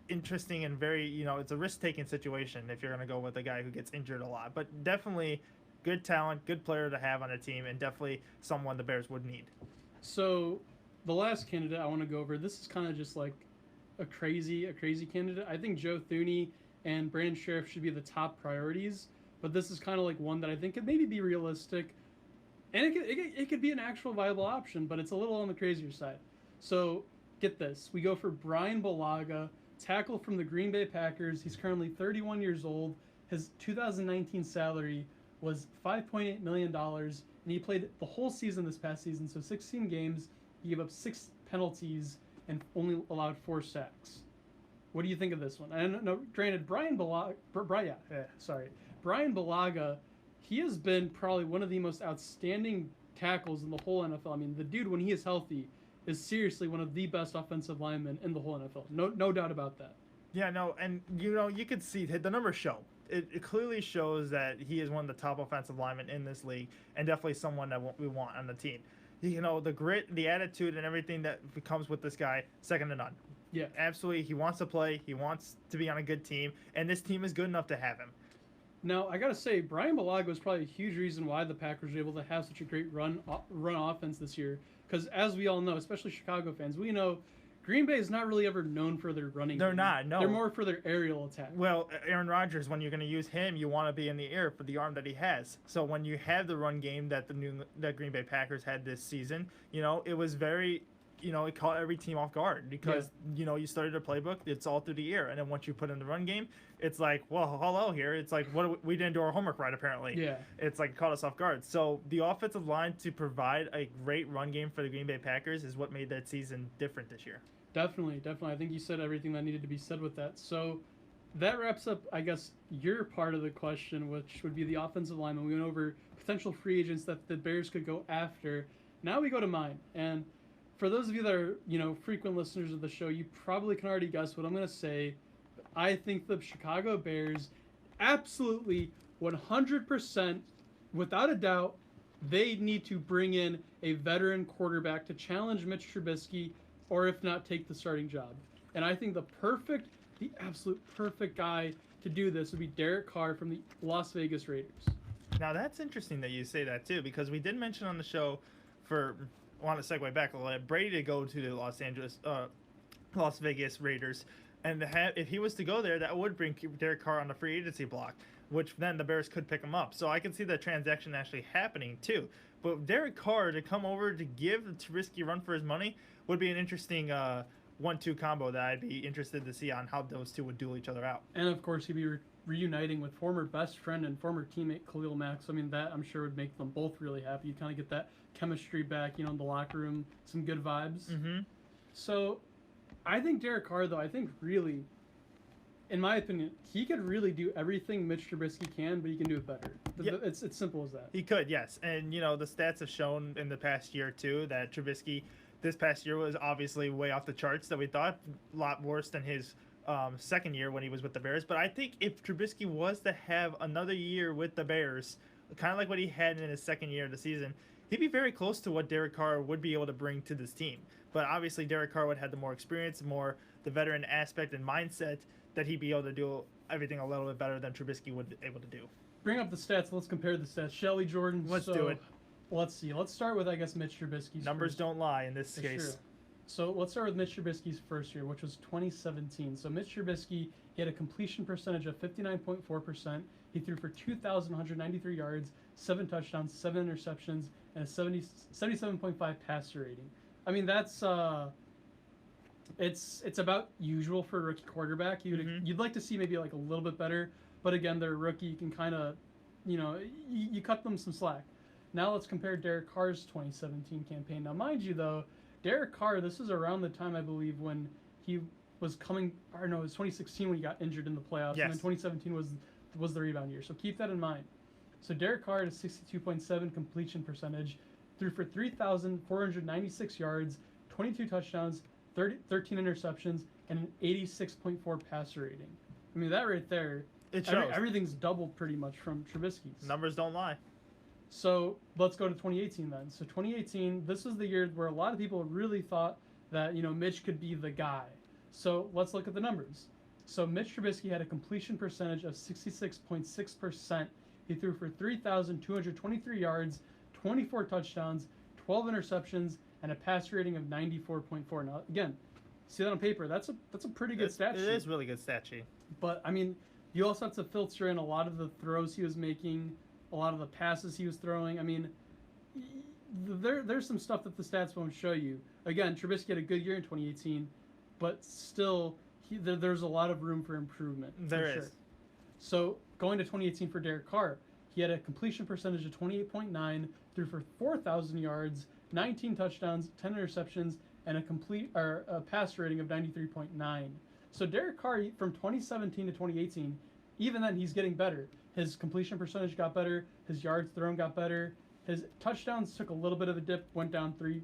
Speaker 2: interesting and very, it's a risk-taking situation if you're going to go with a guy who gets injured a lot. But definitely good talent, good player to have on a team, and definitely someone the Bears would need.
Speaker 1: So the last candidate I want to go over, this is kind of just like a crazy candidate. I think Joe Thuney and Brandon Sheriff should be the top priorities, but this is kind of like one that I think could maybe be realistic, and it could be an actual viable option, but it's a little on the crazier side. So get this, we go for Brian Bulaga, tackle from the Green Bay Packers. He's currently 31 years old. His 2019 salary was $5.8 million, and he played the whole season this past season, so 16 games. He gave up 6 penalties and only allowed 4 sacks. What do you think of this one? And no, granted, Brian Bulaga, he has been probably one of the most outstanding tackles in the whole NFL. I mean, the dude, when he is healthy, is seriously one of the best offensive linemen in the whole NFL. No doubt about that.
Speaker 2: Yeah, no, and you could see the numbers show. It clearly shows that he is one of the top offensive linemen in this league, and definitely someone that we want on the team. The grit, the attitude, and everything that comes with this guy, second to none.
Speaker 1: Yeah,
Speaker 2: absolutely. He wants to play. He wants to be on a good team, and this team is good enough to have him.
Speaker 1: Now, I gotta say, Brian Bulaga was probably a huge reason why the Packers were able to have such a great run offense this year. Because as we all know, especially Chicago fans, we know Green Bay is not really ever known for their running.
Speaker 2: They're
Speaker 1: game.
Speaker 2: not. No,
Speaker 1: they're more for their aerial attack.
Speaker 2: Well, Aaron Rodgers, when you're going to use him, you want to be in the air for the arm that he has. So when you have the run game that that Green Bay Packers had this season, it was very. It caught every team off guard because, you started a playbook, it's all through the air. And then once you put in the run game, it's like, well, hello here. It's like, we didn't do our homework right, apparently.
Speaker 1: Yeah.
Speaker 2: It's like it caught us off guard. So the offensive line to provide a great run game for the Green Bay Packers is what made that season different this year.
Speaker 1: Definitely. I think you said everything that needed to be said with that. So that wraps up, I guess, your part of the question, which would be the offensive lineman. We went over potential free agents that the Bears could go after. Now we go to mine. And for those of you that are, frequent listeners of the show, you probably can already guess what I'm going to say. I think the Chicago Bears, absolutely 100%, without a doubt, they need to bring in a veteran quarterback to challenge Mitch Trubisky, or if not, take the starting job. And I think the absolute perfect guy to do this would be Derek Carr from the Las Vegas Raiders.
Speaker 2: Now, that's interesting that you say that, too, because we did mention on the show I want to segue back a little bit. Brady to go to the Las Vegas Raiders, and if he was to go there, that would bring Derek Carr on the free agency block, which then the Bears could pick him up. So I can see that transaction actually happening too. But Derek Carr to come over to give the Trubisky run for his money would be an interesting 1-2 combo that I'd be interested to see on how those two would duel each other out.
Speaker 1: And of course, he'd be reuniting with former best friend and former teammate Khalil Mack. So I mean, that I'm sure would make them both really happy. You kind of get that chemistry back, in the locker room, some good vibes.
Speaker 2: Mm-hmm. So
Speaker 1: I think Derek Carr, though, really, in my opinion, he could really do everything Mitch Trubisky can, but he can do it better. It's simple as that.
Speaker 2: He could, yes. And, the stats have shown in the past year, too, that Trubisky this past year was obviously way off the charts that we thought, a lot worse than his second year when he was with the Bears. But I think if Trubisky was to have another year with the Bears, kind of like what he had in his second year of the season, he'd be very close to what Derek Carr would be able to bring to this team. But obviously Derek Carr would have the more experience, more the veteran aspect and mindset that he'd be able to do everything a little bit better than Trubisky would be able to do.
Speaker 1: Bring up the stats. Let's compare the stats. Shall we, Jordan?
Speaker 2: Let's do it.
Speaker 1: Let's see. Let's start with, I guess, Mitch Trubisky's
Speaker 2: Numbers don't lie in this case.
Speaker 1: True. So let's start with Mitch Trubisky's first year, which was 2017. So Mitch Trubisky He had a completion percentage of 59.4%. He threw for 2,193 yards, 7 touchdowns, 7 interceptions, and a 77.5 passer rating. I mean, that's it's about usual for a rookie quarterback. You'd like to see maybe like a little bit better, but again, they're a rookie. You can kind of, you cut them some slack. Now let's compare Derek Carr's 2017 campaign. Now, mind you, though, Derek Carr, this is around the time, I believe, when he was coming, or no, it was 2016 when he got injured in the playoffs,
Speaker 2: Yes.
Speaker 1: and then 2017 was the rebound year. So keep that in mind. So Derek Carr had a 62.7 completion percentage, threw for 3,496 yards, 22 touchdowns, 13 interceptions, and an 86.4 passer rating. I mean, that right there,
Speaker 2: It shows.
Speaker 1: everything's doubled pretty much from Trubisky's.
Speaker 2: Numbers don't lie.
Speaker 1: So let's go to 2018 then. So 2018, this was the year where a lot of people really thought that, Mitch could be the guy. So let's look at the numbers. So Mitch Trubisky had a completion percentage of 66.6%. He threw for 3,223 yards, 24 touchdowns, 12 interceptions, and a passer rating of 94.4. Now, again, see that on paper? That's a pretty good stat sheet.
Speaker 2: It is really good stat sheet.
Speaker 1: But, I mean, you also have to filter in a lot of the throws he was making, a lot of the passes he was throwing. I mean, there's some stuff that the stats won't show you. Again, Trubisky had a good year in 2018, but still, there's a lot of room for improvement.
Speaker 2: There
Speaker 1: for
Speaker 2: is.
Speaker 1: Sure. So going to 2018 for Derek Carr, he had a completion percentage of 28.9, threw for 4,000 yards, 19 touchdowns, 10 interceptions, and a passer rating of 93.9. So Derek Carr, from 2017 to 2018, even then he's getting better. His completion percentage got better. His yards thrown got better. His touchdowns took a little bit of a dip, went down three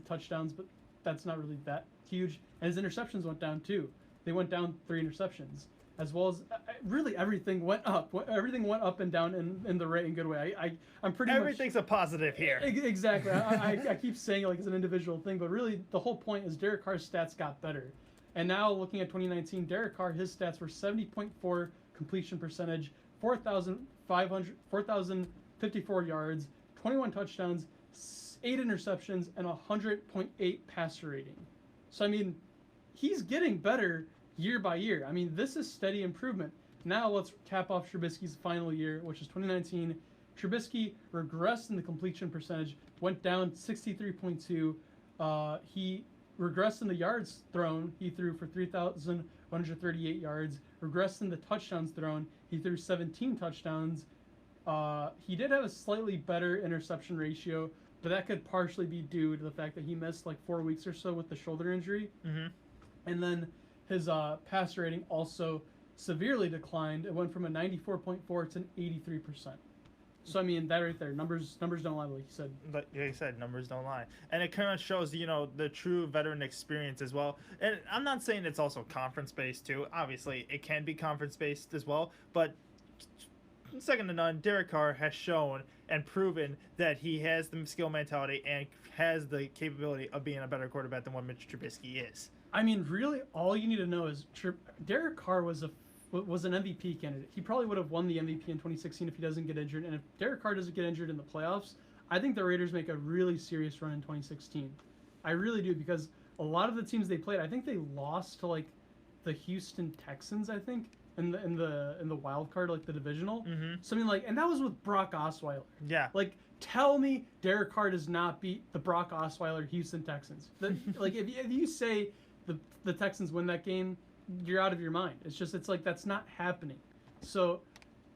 Speaker 1: touchdowns, but that's not really that huge. And his interceptions went down too. They went down 3 interceptions, as well as really everything went up. Everything went up and down in the right and good way. I'm pretty
Speaker 2: Everything's a positive here.
Speaker 1: Exactly. I keep saying it like it's an individual thing, but really the whole point is Derek Carr's stats got better. And now looking at 2019, Derek Carr, his stats were 70.4 completion percentage, 4,054 yards, 21 touchdowns, 8 interceptions, and 100.8 passer rating. So, I mean, he's getting better year by year. I mean, this is steady improvement. Now let's cap off Trubisky's final year, which is 2019. Trubisky regressed in the completion percentage, went down 63.2. He regressed in the yards thrown. He threw for 3,138 yards. Regressed in the touchdowns thrown. He threw 17 touchdowns. He did have a slightly better interception ratio, but that could partially be due to the fact that he missed like 4 weeks or so with the shoulder injury.
Speaker 2: Mm-hmm.
Speaker 1: And then his passer rating also severely declined. It went from a 94.4 to an 83%. So, I mean, that right there, numbers don't lie, like you said.
Speaker 2: Like you said, numbers don't lie. And it kind of shows, the true veteran experience as well. And I'm not saying it's also conference-based, too. Obviously, it can be conference-based as well. But second to none, Derek Carr has shown and proven that he has the skill mentality and has the capability of being a better quarterback than what Mitch Trubisky is.
Speaker 1: I mean, really, all you need to know is Derek Carr was an MVP candidate. He probably would have won the MVP in 2016 if he doesn't get injured. And if Derek Carr doesn't get injured in the playoffs, I think the Raiders make a really serious run in 2016. I really do, because a lot of the teams they played, I think they lost to like the Houston Texans, I think, in the wild card, like the divisional.
Speaker 2: Mm-hmm.
Speaker 1: Something like, and that was with Brock Osweiler.
Speaker 2: Yeah.
Speaker 1: Like, tell me Derek Carr does not beat the Brock Osweiler Houston Texans. Like, if you say the Texans win that game, you're out of your mind. It's like that's not happening. So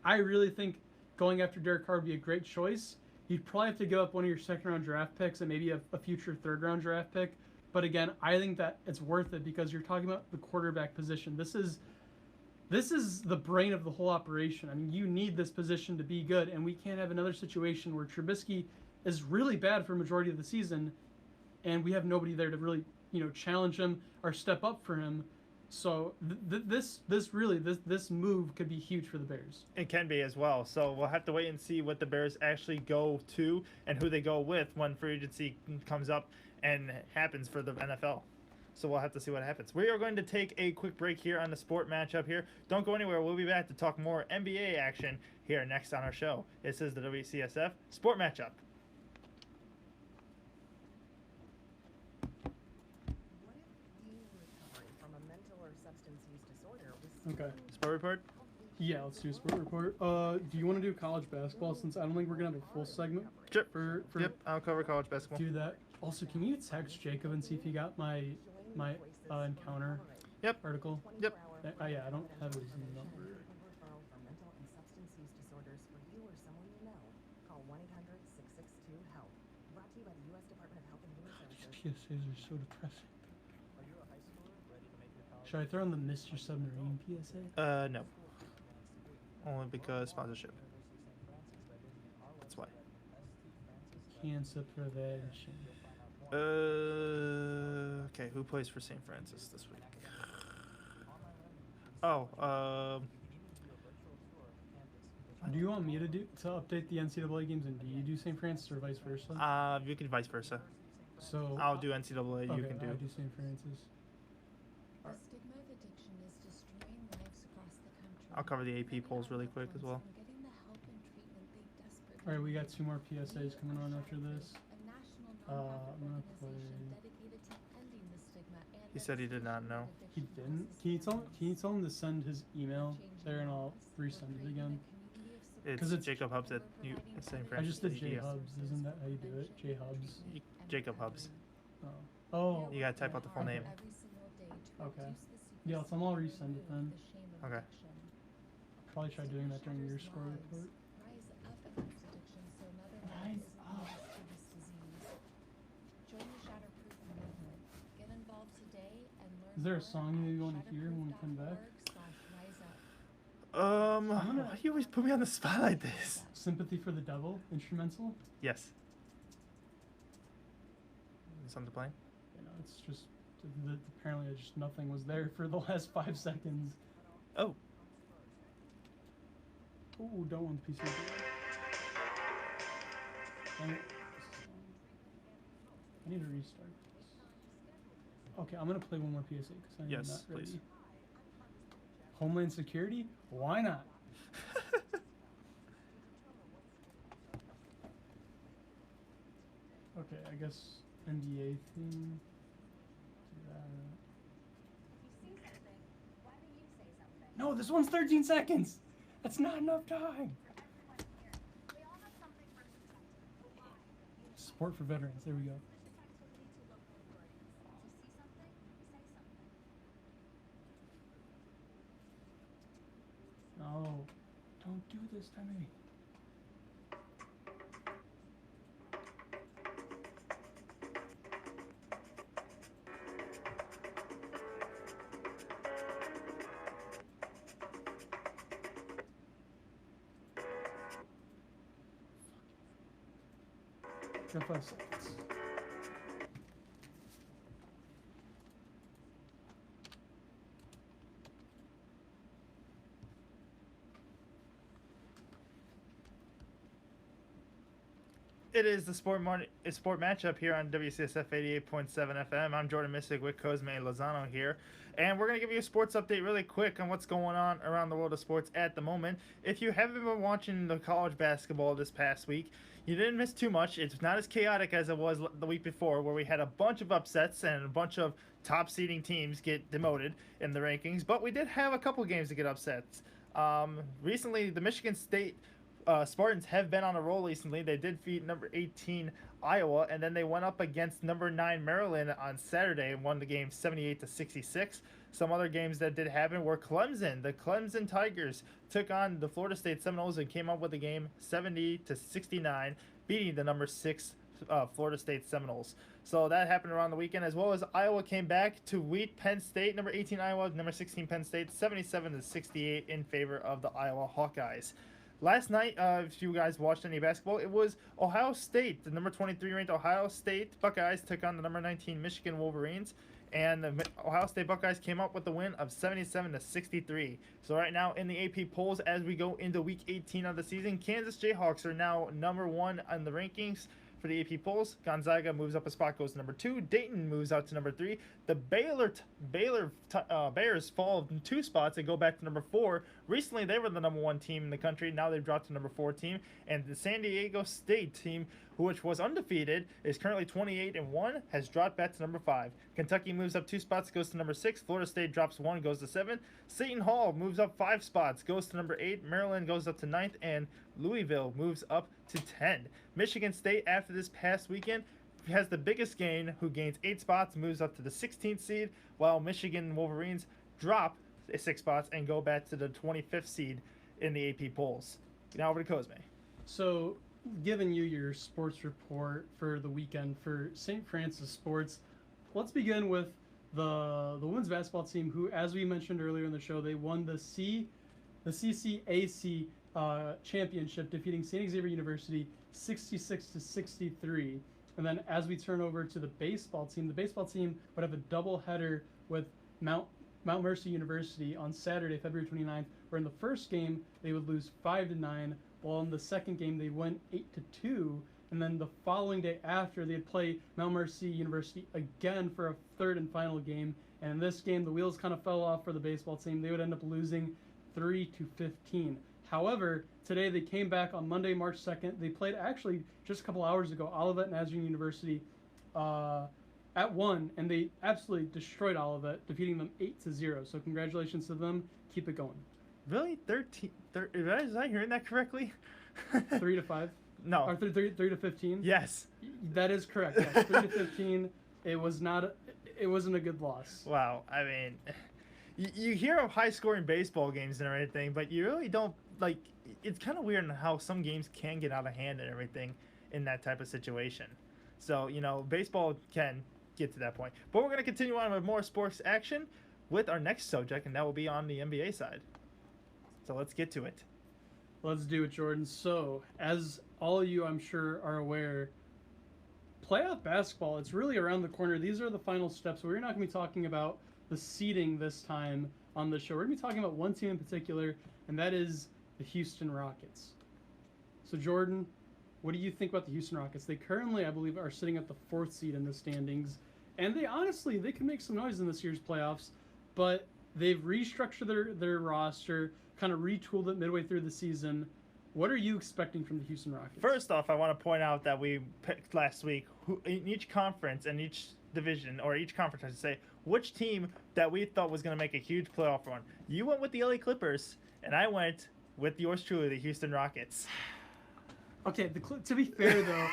Speaker 1: I really think going after Derek Carr would be a great choice. You'd probably have to give up one of your second-round draft picks and maybe a future third-round draft pick. But again, I think that it's worth it because you're talking about the quarterback position. This is the brain of the whole operation. I mean, you need this position to be good, and we can't have another situation where Trubisky is really bad for a majority of the season, and we have nobody there to really challenge him or step up for him. So this move could be huge for the Bears.
Speaker 2: It can be as well. So we'll have to wait and see what the Bears actually go to and who they go with when free agency comes up and happens for the NFL. So we'll have to see what happens. We are going to take a quick break here on the sport matchup here. Don't go anywhere. We'll be back to talk more NBA action here next on our show. This is the WCSF Sport Matchup.
Speaker 1: Okay.
Speaker 2: Sport report.
Speaker 1: Yeah, let's do a sport report. Do you want to do college basketball since I don't think we're gonna have a full segment
Speaker 2: Sure.
Speaker 1: for
Speaker 2: Yep, I'll cover college basketball.
Speaker 1: do that. Also, can you text Jacob and see if he got my encounter
Speaker 2: Yep.
Speaker 1: article?
Speaker 2: Yep.
Speaker 1: Yeah, I don't have his number. These PSAs are so depressing. Should I throw in the Mr. Submarine PSA?
Speaker 2: No. Only because sponsorship. That's why.
Speaker 1: Cancer prevention.
Speaker 2: Okay, who plays for St. Francis this week? Oh,
Speaker 1: Do you want me to update the NCAA games, and do you do St. Francis or vice versa?
Speaker 2: you can vice versa.
Speaker 1: So
Speaker 2: I'll do NCAA, you
Speaker 1: okay,
Speaker 2: can do.
Speaker 1: I do St. Francis.
Speaker 5: The stigma of addiction is destroying lives across the country.
Speaker 2: I'll cover the AP polls really quick as well.
Speaker 5: Getting the help and treatment they desperately
Speaker 1: All right, we got
Speaker 5: need.
Speaker 1: 2 more PSAs coming on after this.
Speaker 5: A national
Speaker 1: I'm gonna
Speaker 5: nonprofit
Speaker 1: play.
Speaker 5: organization dedicated to ending the stigma and
Speaker 2: He said he did not know.
Speaker 1: He didn't. Can you tell him to send his email there, and I'll resend it again?
Speaker 2: It's
Speaker 1: 'Cause it's-
Speaker 2: Jacob Hubs at St.
Speaker 1: I
Speaker 2: Francis.
Speaker 1: just did J
Speaker 2: EDS.
Speaker 1: Hubs. Isn't that how you do it? J Hubs.
Speaker 2: Jacob Hubs.
Speaker 1: Oh. Oh.
Speaker 2: You gotta type out the full name.
Speaker 1: Okay. Yeah, so I'll resend it then.
Speaker 2: Okay.
Speaker 1: Probably try doing that during your score report.
Speaker 5: Rise up against addiction so another man
Speaker 1: Rise
Speaker 5: isn't lost to this disease. Join the Shatterproof movement. Get involved today and learn
Speaker 1: Is there a
Speaker 5: more
Speaker 1: song
Speaker 5: at
Speaker 1: you want to hear when we come back?
Speaker 5: shatterproof.org/riseup.
Speaker 2: Why do you always put me on the spot like this?
Speaker 1: Sympathy for the Devil instrumental.
Speaker 2: Yes. Something to play?
Speaker 1: You know, it's just apparently just nothing was there for the last 5 seconds.
Speaker 2: Oh.
Speaker 1: Ooh, don't want the PC. Dang it. I need to restart this. Okay, I'm gonna play one more PSA because I'm
Speaker 2: Yes,
Speaker 1: not ready.
Speaker 2: please.
Speaker 1: Homeland Security? Why not? Okay, I guess NDA thing. Do that. No, this one's 13 seconds. That's not enough time. Support for veterans. There we go. No, don't do this to me. Got 5 seconds.
Speaker 2: It is the sport matchup here on WCSF 88.7 FM. I'm Jordan Missick with Cosme Lozano here. And we're going to give you a sports update really quick on what's going on around the world of sports at the moment. If you haven't been watching the college basketball this past week, you didn't miss too much. It's not as chaotic as it was the week before, where we had a bunch of upsets and a bunch of top seeding teams get demoted in the rankings. But we did have a couple games to get upsets. Recently, the Michigan State Spartans have been on a roll recently. They did beat number 18 Iowa, and then they went up against number 9 Maryland on Saturday and won the game 78-66. Some other games that did happen were Clemson. The Clemson Tigers took on the Florida State Seminoles and came up with the game 70-69, beating the number 6 Florida State Seminoles. So that happened around the weekend, as well as Iowa came back to beat Penn State, number 18 Iowa, number 16 Penn State, 77-68 in favor of the Iowa Hawkeyes. Last night, if you guys watched any basketball, it was Ohio State. The number 23 ranked Ohio State Buckeyes took on the number 19 Michigan Wolverines, and the Ohio State Buckeyes came up with the win of 77-63. So right now in the AP polls, as we go into Week 18 of the season, Kansas Jayhawks are now number 1 on the rankings for the AP polls. Gonzaga moves up a spot, goes to number 2. Dayton moves out to number 3. The Bears fall 2 spots and go back to number 4, Recently, they were the number 1 team in the country. Now they've dropped to number 4 team. And the San Diego State team, which was undefeated, is currently 28-1, has dropped back to number 5. Kentucky moves up 2 spots, goes to number 6. Florida State drops 1, goes to 7. Seton Hall moves up 5 spots, goes to number 8. Maryland goes up to 9th, and Louisville moves up to 10. Michigan State, after this past weekend, has the biggest gain, who gains 8 spots, moves up to the 16th seed, while Michigan Wolverines drop 6 spots and go back to the 25th seed in the AP polls. Now over to Cosme.
Speaker 1: So, giving you your sports report for the weekend for St. Francis sports, let's begin with the women's basketball team, who, as we mentioned earlier in the show, they won the CCAC championship, defeating St. Xavier University 66-63. And then as we turn over to the baseball team would have a doubleheader with Mount Mercy University on Saturday, February 29th, where in the first game they would lose 5-9, while in the second game they went 8-2, and then the following day after they'd play Mount Mercy University again for a third and final game, and in this game the wheels kind of fell off for the baseball team. They would end up losing 3-15. However, today they came back on Monday, March 2nd. They played actually just a couple hours ago, Olivet Nazarene University at 1, and they absolutely destroyed Olivet, defeating them 8-0. So congratulations to them. Keep it going.
Speaker 2: Really? 13? Is I hearing that correctly?
Speaker 1: 3-5.
Speaker 2: No.
Speaker 1: Or 3-15.
Speaker 2: Yes.
Speaker 1: That is correct. Yes. 3-15. It wasn't a good loss.
Speaker 2: Wow. I mean, you hear of high-scoring baseball games and everything, but you really don't, like, it's kind of weird how some games can get out of hand and everything in that type of situation. So, baseball can get to that point. But we're going to continue on with more sports action with our next subject, and that will be on the NBA side. So let's get to it.
Speaker 1: Let's do it, Jordan. So, as all of you, I'm sure, are aware, playoff basketball, it's really around the corner. These are the final steps. We're not going to be talking about the seeding this time on the show. We're going to be talking about one team in particular, and that is the Houston Rockets. So, Jordan, what do you think about the Houston Rockets? They currently, I believe, are sitting at the 4th seed in the standings, and they can make some noise in this year's playoffs, but they've restructured their roster, kind of retooled it midway through the season. What are you expecting from the Houston Rockets?
Speaker 2: First off, I want to point out that we picked last week in each conference and each division, or each conference, I should say, which team that we thought was going to make a huge playoff run. You went with the LA Clippers, and I went with yours truly, the Houston Rockets.
Speaker 1: Okay, to be fair, though,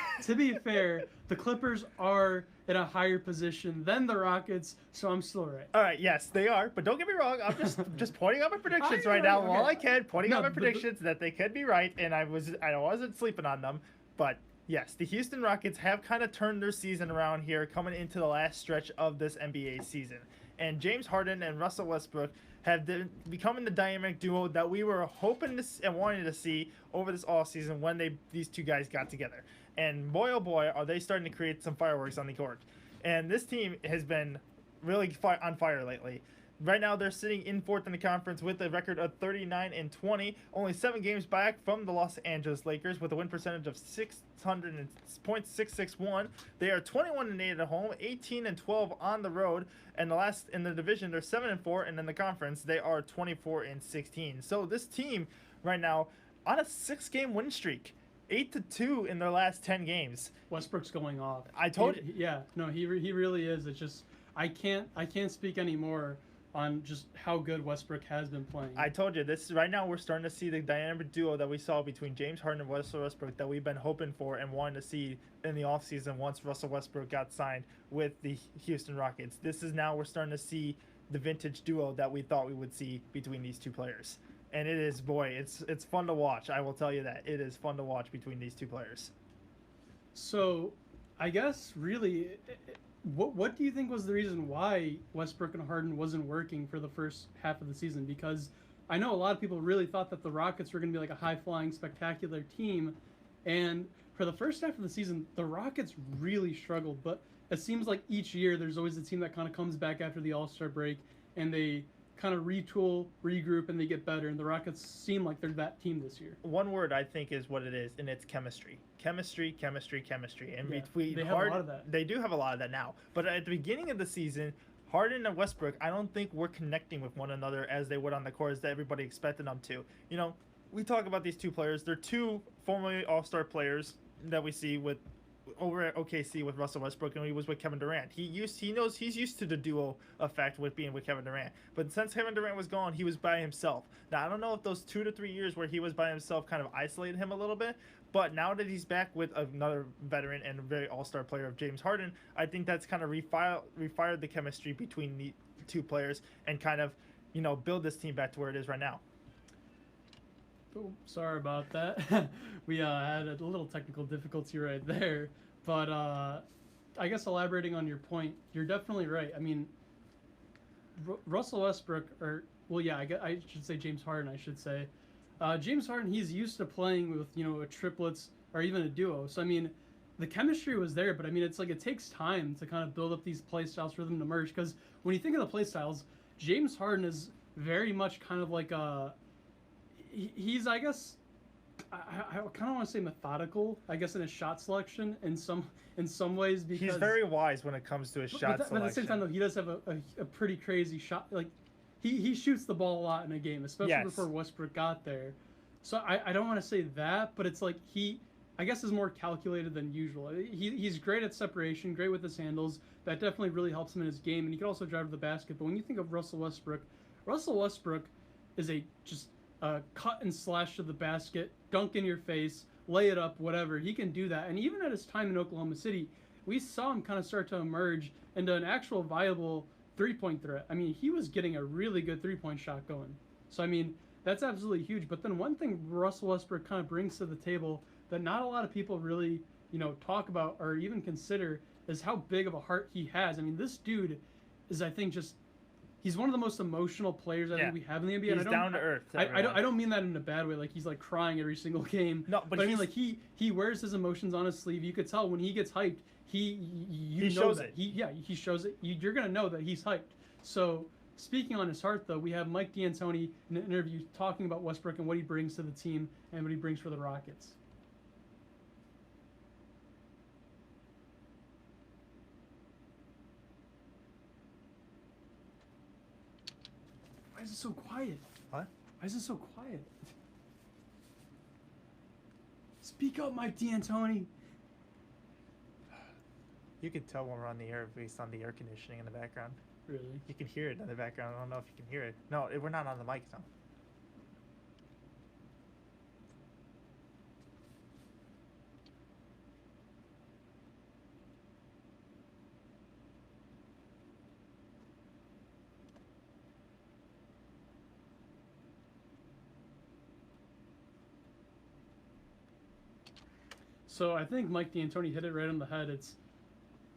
Speaker 1: the Clippers are in a higher position than the Rockets, so I'm still right.
Speaker 2: All right, yes, they are, but don't get me wrong. I'm just pointing out my predictions right now while I can, pointing out my predictions that they could be right, and I wasn't sleeping on them. But yes, the Houston Rockets have kind of turned their season around here, coming into the last stretch of this NBA season, and James Harden and Russell Westbrook have becoming the dynamic duo that we were hoping to and wanting to see over this offseason when these two guys got together. And boy, oh boy, are they starting to create some fireworks on the court. And this team has been really on fire lately. Right now, they're sitting in 4th in the conference with a record of 39-20, only 7 games back from the Los Angeles Lakers with a win percentage of 600.661. They are 21-8 at home, 18-12 on the road, and in the division they're 7-4, and in the conference they are 24-16. So this team right now on a 6-game win streak. 8-2 in their last 10 games.
Speaker 1: Westbrook's going off.
Speaker 2: I told you.
Speaker 1: Yeah, no, he really is. It's just I can't speak anymore on just how good Westbrook has been playing.
Speaker 2: I told you this. Right now, we're starting to see the dynamic duo that we saw between James Harden and Russell Westbrook that we've been hoping for and wanting to see in the offseason once Russell Westbrook got signed with the Houston Rockets. This is now we're starting to see the vintage duo that we thought we would see between these two players. And it is, boy, it's fun to watch. I will tell you that. It is fun to watch between these two players.
Speaker 1: So, I guess, really, what do you think was the reason why Westbrook and Harden wasn't working for the first half of the season? Because I know a lot of people really thought that the Rockets were going to be like a high-flying, spectacular team. And for the first half of the season, the Rockets really struggled. But it seems like each year there's always a team that kind of comes back after the All-Star break, and they kind of retool, regroup, and they get better. And the Rockets seem like they're that team this year.
Speaker 2: One word I think is what it is, and it's chemistry. Chemistry. And
Speaker 1: yeah,
Speaker 2: between
Speaker 1: they have a lot of that.
Speaker 2: They do have a lot of that now. But at the beginning of the season, Harden and Westbrook, I don't think we're connecting with one another as they would on the courts that everybody expected them to. You know, we talk about these two players. They're two formerly All-Star players that we see with over at OKC with Russell Westbrook, and he was with Kevin Durant. He knows he's used to the duo effect with being with Kevin Durant. But since Kevin Durant was gone, he was by himself. Now I don't know if those 2 to 3 years where he was by himself kind of isolated him a little bit. But now that he's back with another veteran and a very all-star player of James Harden, I think that's kind of refired the chemistry between the two players and kind of, you know, build this team back to where it is right now.
Speaker 1: Oh, sorry about that. We had a little technical difficulty right there. But I guess elaborating on your point, you're definitely right. I mean, Russell Westbrook, I should say James Harden, I should say. James Harden, he's used to playing with, a triplets or even a duo. So, I mean, the chemistry was there, but I mean, it's like it takes time to kind of build up these play styles for them to merge. Because when you think of the play styles, James Harden is very much kind of like he's, I guess, I kind of want to say methodical, I guess, in his shot selection in some ways, because
Speaker 2: he's very wise when it comes to his shot selection.
Speaker 1: But at the same time, though, he does have a pretty crazy shot. Like, he shoots the ball a lot in a game, especially before Westbrook got there. So I don't want to say that, but it's like he, I guess, is more calculated than usual. He's great at separation, great with his handles. That definitely really helps him in his game, and he can also drive to the basket. But when you think of Russell Westbrook is just a cut and slash to the basket, dunk in your face, lay it up, whatever. He can do that. And even at his time in Oklahoma City, we saw him kind of start to emerge into an actual viable three-point threat. I mean, he was getting a really good three-point shot going. So, I mean, that's absolutely huge. But then one thing Russell Westbrook kind of brings to the table that not a lot of people really, talk about or even consider is how big of a heart he has. I mean, this dude is, I think, he's one of the most emotional players I think we have in the NBA.
Speaker 2: He's down to earth.
Speaker 1: I don't mean that in a bad way. Like, he's like crying every single game.
Speaker 2: No, but
Speaker 1: I mean, like, he wears his emotions on his sleeve. You could tell when he gets hyped. He
Speaker 2: shows
Speaker 1: that.
Speaker 2: it.
Speaker 1: He shows it. You're gonna know that he's hyped. So, speaking on his heart, though, we have Mike D'Antoni in an interview talking about Westbrook and what he brings to the team and what he brings for the Rockets. Why is it so quiet?
Speaker 2: What?
Speaker 1: Why is it so quiet? Speak up, Mike D'Antoni.
Speaker 2: You can tell when we're on the air based on the air conditioning in the background.
Speaker 1: Really?
Speaker 2: You can hear it in the background. I don't know if you can hear it. No, we're not on the mic now.
Speaker 1: So I think Mike D'Antoni hit it right on the head. It's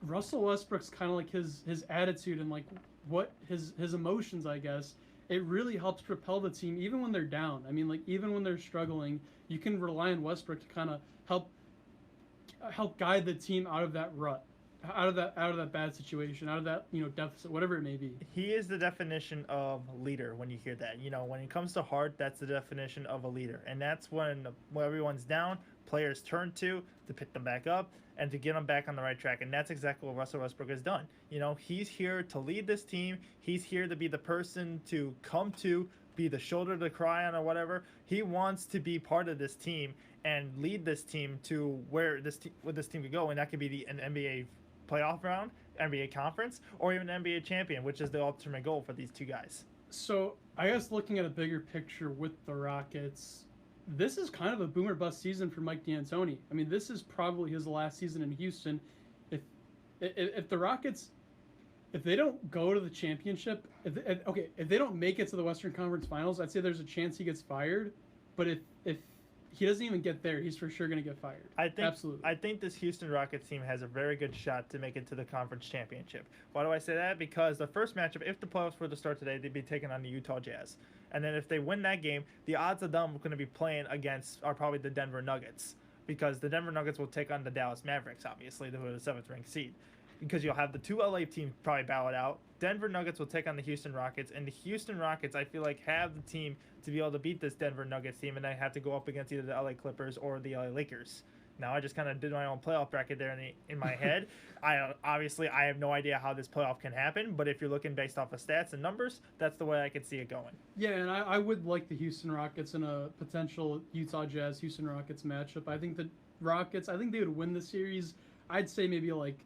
Speaker 1: Russell Westbrook's kind of like his attitude and like what his emotions, I guess. It really helps propel the team even when they're down. I mean, like, even when they're struggling, you can rely on Westbrook to kind of help guide the team out of that rut, out of that bad situation, out of that deficit, whatever it may be.
Speaker 2: He is the definition of leader. When you hear that, when it comes to heart, that's the definition of a leader, and that's when everyone's down, players turn to pick them back up and to get them back on the right track. And that's exactly what Russell Westbrook has done. He's here to lead this team. He's here to be the person to come to, be the shoulder to cry on or whatever. He wants to be part of this team and lead this team to where this team could go, and that could be an NBA playoff round, NBA conference, or even an NBA champion, which is the ultimate goal for these two guys.
Speaker 1: So I guess looking at a bigger picture with the Rockets, this is kind of a boomer bust season for Mike D'Antoni. I mean, this is probably his last season in Houston. If the Rockets, if they don't go to the championship, if they don't make it to the Western Conference Finals, I'd say there's a chance he gets fired. But if he doesn't even get there, he's for sure going to get fired. Absolutely.
Speaker 2: I think this Houston Rockets team has a very good shot to make it to the conference championship. Why do I say that? Because the first matchup, if the playoffs were to start today, they'd be taking on the Utah Jazz. And then if they win that game, the odds of them going to be playing against are probably the Denver Nuggets, because the Denver Nuggets will take on the Dallas Mavericks, obviously, who are the 7th ranked seed. Because you'll have the two LA teams probably battle it out. Denver Nuggets will take on the Houston Rockets, and the Houston Rockets, I feel like, have the team to be able to beat this Denver Nuggets team, and they have to go up against either the LA Clippers or the LA Lakers. Now I just kind of did my own playoff bracket there in my head. I have no idea how this playoff can happen, but if you're looking based off of stats and numbers, that's the way I could see it going.
Speaker 1: Yeah, and I would like the Houston Rockets in a potential Utah Jazz Houston Rockets matchup. I think the Rockets, I think they would win the series. I'd say maybe like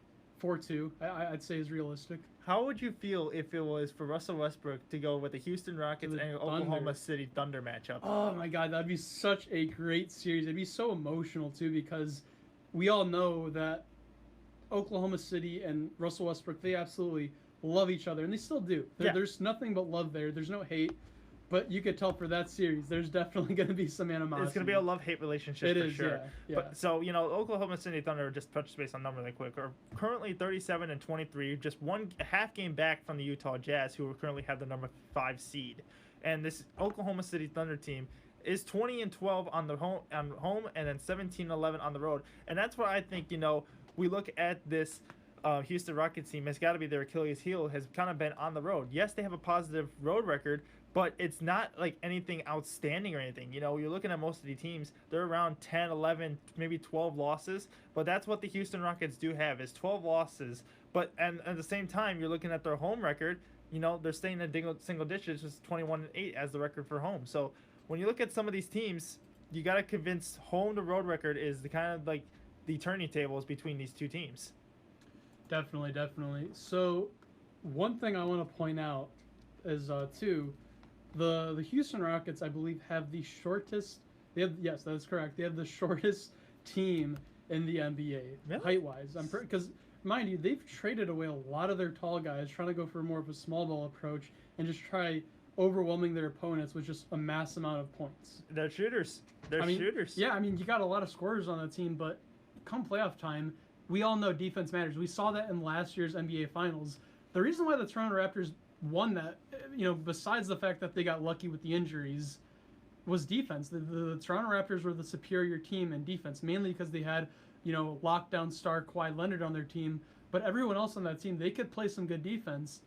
Speaker 1: 4-2. I'd say is realistic.
Speaker 2: How would you feel if it was for Russell Westbrook to go with the Houston Rockets
Speaker 1: The
Speaker 2: and
Speaker 1: Thunder.
Speaker 2: Oklahoma City Thunder matchup?
Speaker 1: Oh my God, that'd be such a great series. It'd be so emotional too because we all know that Oklahoma City and Russell Westbrook, they absolutely love each other, and they still do.
Speaker 2: Yeah.
Speaker 1: There's nothing but love there. There's no hate, but you could tell for that series, there's definitely going to be some animosity.
Speaker 2: It's going to be a love-hate relationship
Speaker 1: It
Speaker 2: for
Speaker 1: is,
Speaker 2: sure.
Speaker 1: yeah.
Speaker 2: But so, Oklahoma City Thunder, just touch base on number really quick, are currently 37-23, just a half game back from the Utah Jazz, who currently have the number 5 seed. And this Oklahoma City Thunder team is 20-12 on home and then 17-11 on the road. And that's why I think, we look at this Houston Rockets team, it's got to be their Achilles heel, has kind of been on the road. Yes, they have a positive road record, but it's not like anything outstanding or anything. You're looking at most of the teams, they're around 10, 11, maybe 12 losses, but that's what the Houston Rockets do have, is 12 losses. But and at the same time, you're looking at their home record, they're staying in single digits, just 21-8 as the record for home. So when you look at some of these teams, you got to convince home to road record is the kind of like the turning tables between these two teams.
Speaker 1: Definitely. So one thing I want to point out is too, the Houston Rockets, I believe, have the shortest. Yes, that is correct. They have the shortest team in the NBA,
Speaker 2: Really?
Speaker 1: height-wise. Because mind you, they've traded away a lot of their tall guys, trying to go for more of a small ball approach and just try overwhelming their opponents with just a mass amount of points.
Speaker 2: They're shooters. Shooters.
Speaker 1: Yeah, you got a lot of scorers on the team, but come playoff time, we all know defense matters. We saw that in last year's NBA Finals. The reason why the Toronto Raptors won that, besides the fact that they got lucky with the injuries, was defense. The Toronto Raptors were the superior team in defense, mainly because they had, lockdown star Kawhi Leonard on their team. But everyone else on that team, they could play some good defense,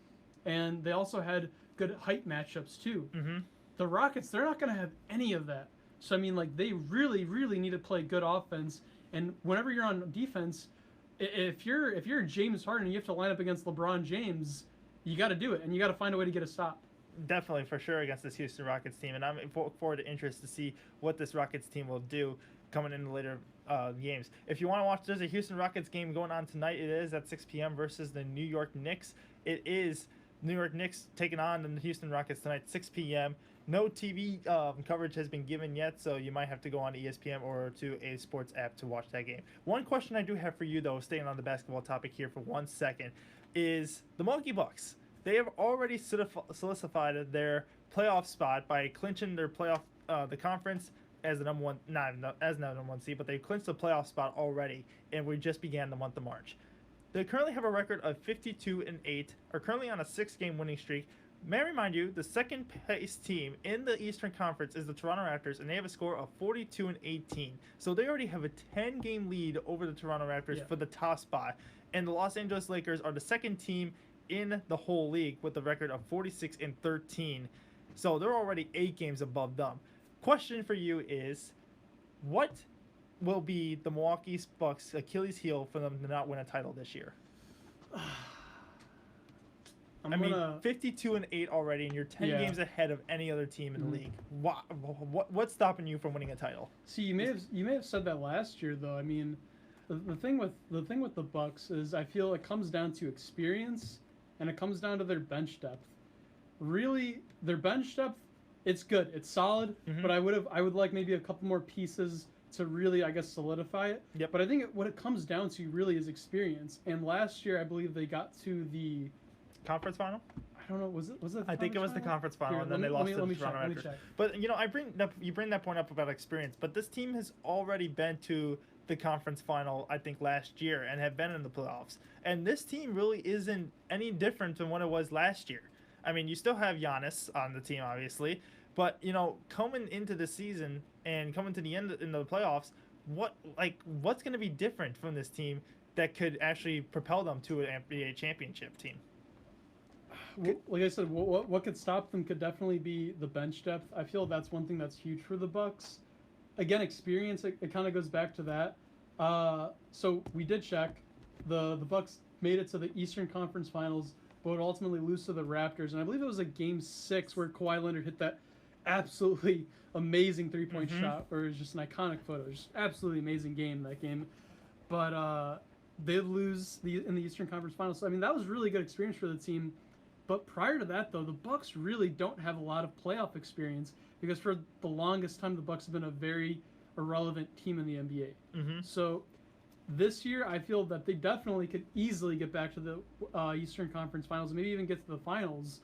Speaker 1: and they also had good height matchups too.
Speaker 2: Mm-hmm.
Speaker 1: The Rockets, they're not going to have any of that. So they really, really need to play good offense. And whenever you're on defense, if you're James Harden and you have to line up against LeBron James, you got to do it, and you got to find a way to get a stop.
Speaker 2: Definitely, for sure, against this Houston Rockets team, and I'm forward to interest to see what this Rockets team will do coming in the later games. If you want to watch, there's a Houston Rockets game going on tonight. It is at 6 p.m. versus the New York Knicks. It is New York Knicks taking on the Houston Rockets tonight, 6 p.m. No TV coverage has been given yet, so you might have to go on ESPN or to a sports app to watch that game. One question I do have for you, though, staying on the basketball topic here for 1 second, is the Milwaukee Bucks. They have already solidified their playoff spot by clinching their playoff, the conference as the number one, not as the number one seed, but they clinched the playoff spot already, and we just began the month of March. They currently have a record of 52-8, are currently on a 6-game winning streak. May I remind you, the second place team in the Eastern Conference is the Toronto Raptors, and they have a score of 42-18. So they already have a 10-game lead over the Toronto Raptors for the top spot. And the Los Angeles Lakers are the second team in the whole league with a record of 46-13. So they're already 8 games above them. Question for you is, what will be the Milwaukee Bucks' Achilles heel for them to not win a title this year? 52-8 already, and you're 10 games ahead of any other team in the league. What's stopping you from winning a title?
Speaker 1: See, you may have said that last year, though. The thing with the Bucks is I feel it comes down to experience, and it comes down to their bench depth. Really, their bench depth, it's good, it's solid, but I would like maybe a couple more pieces to really, I guess, solidify it.
Speaker 2: Yep.
Speaker 1: But I think what it comes down to really is experience. And last year, I believe they got to the
Speaker 2: conference final.
Speaker 1: I don't know. Was it?
Speaker 2: I think it was the conference final, and then they lost to the Toronto Raptors. But you bring that point up about experience. But this team has already been to the conference final, I think, last year, and have been in the playoffs. And this team really isn't any different than what it was last year. You still have Giannis on the team, obviously, but coming into the season and coming to the end in the playoffs, what's going to be different from this team that could actually propel them to an NBA championship team?
Speaker 1: Like I said, what could stop them could definitely be the bench depth. I feel that's one thing that's huge for the Bucks. Again, experience, it kind of goes back to that. So we did check. The Bucks made it to the Eastern Conference Finals, but would ultimately lose to the Raptors. And I believe it was a Game 6 where Kawhi Leonard hit that absolutely amazing three-point shot, or it was just an iconic photo. It was just absolutely amazing game, that game. But they lose in the Eastern Conference Finals. So, I mean, that was really good experience for the team. But prior to that, though, the Bucks really don't have a lot of playoff experience because for the longest time, the Bucks have been a very irrelevant team in the NBA. So this year, I feel that they definitely could easily get back to the Eastern Conference Finals, maybe even get to the finals.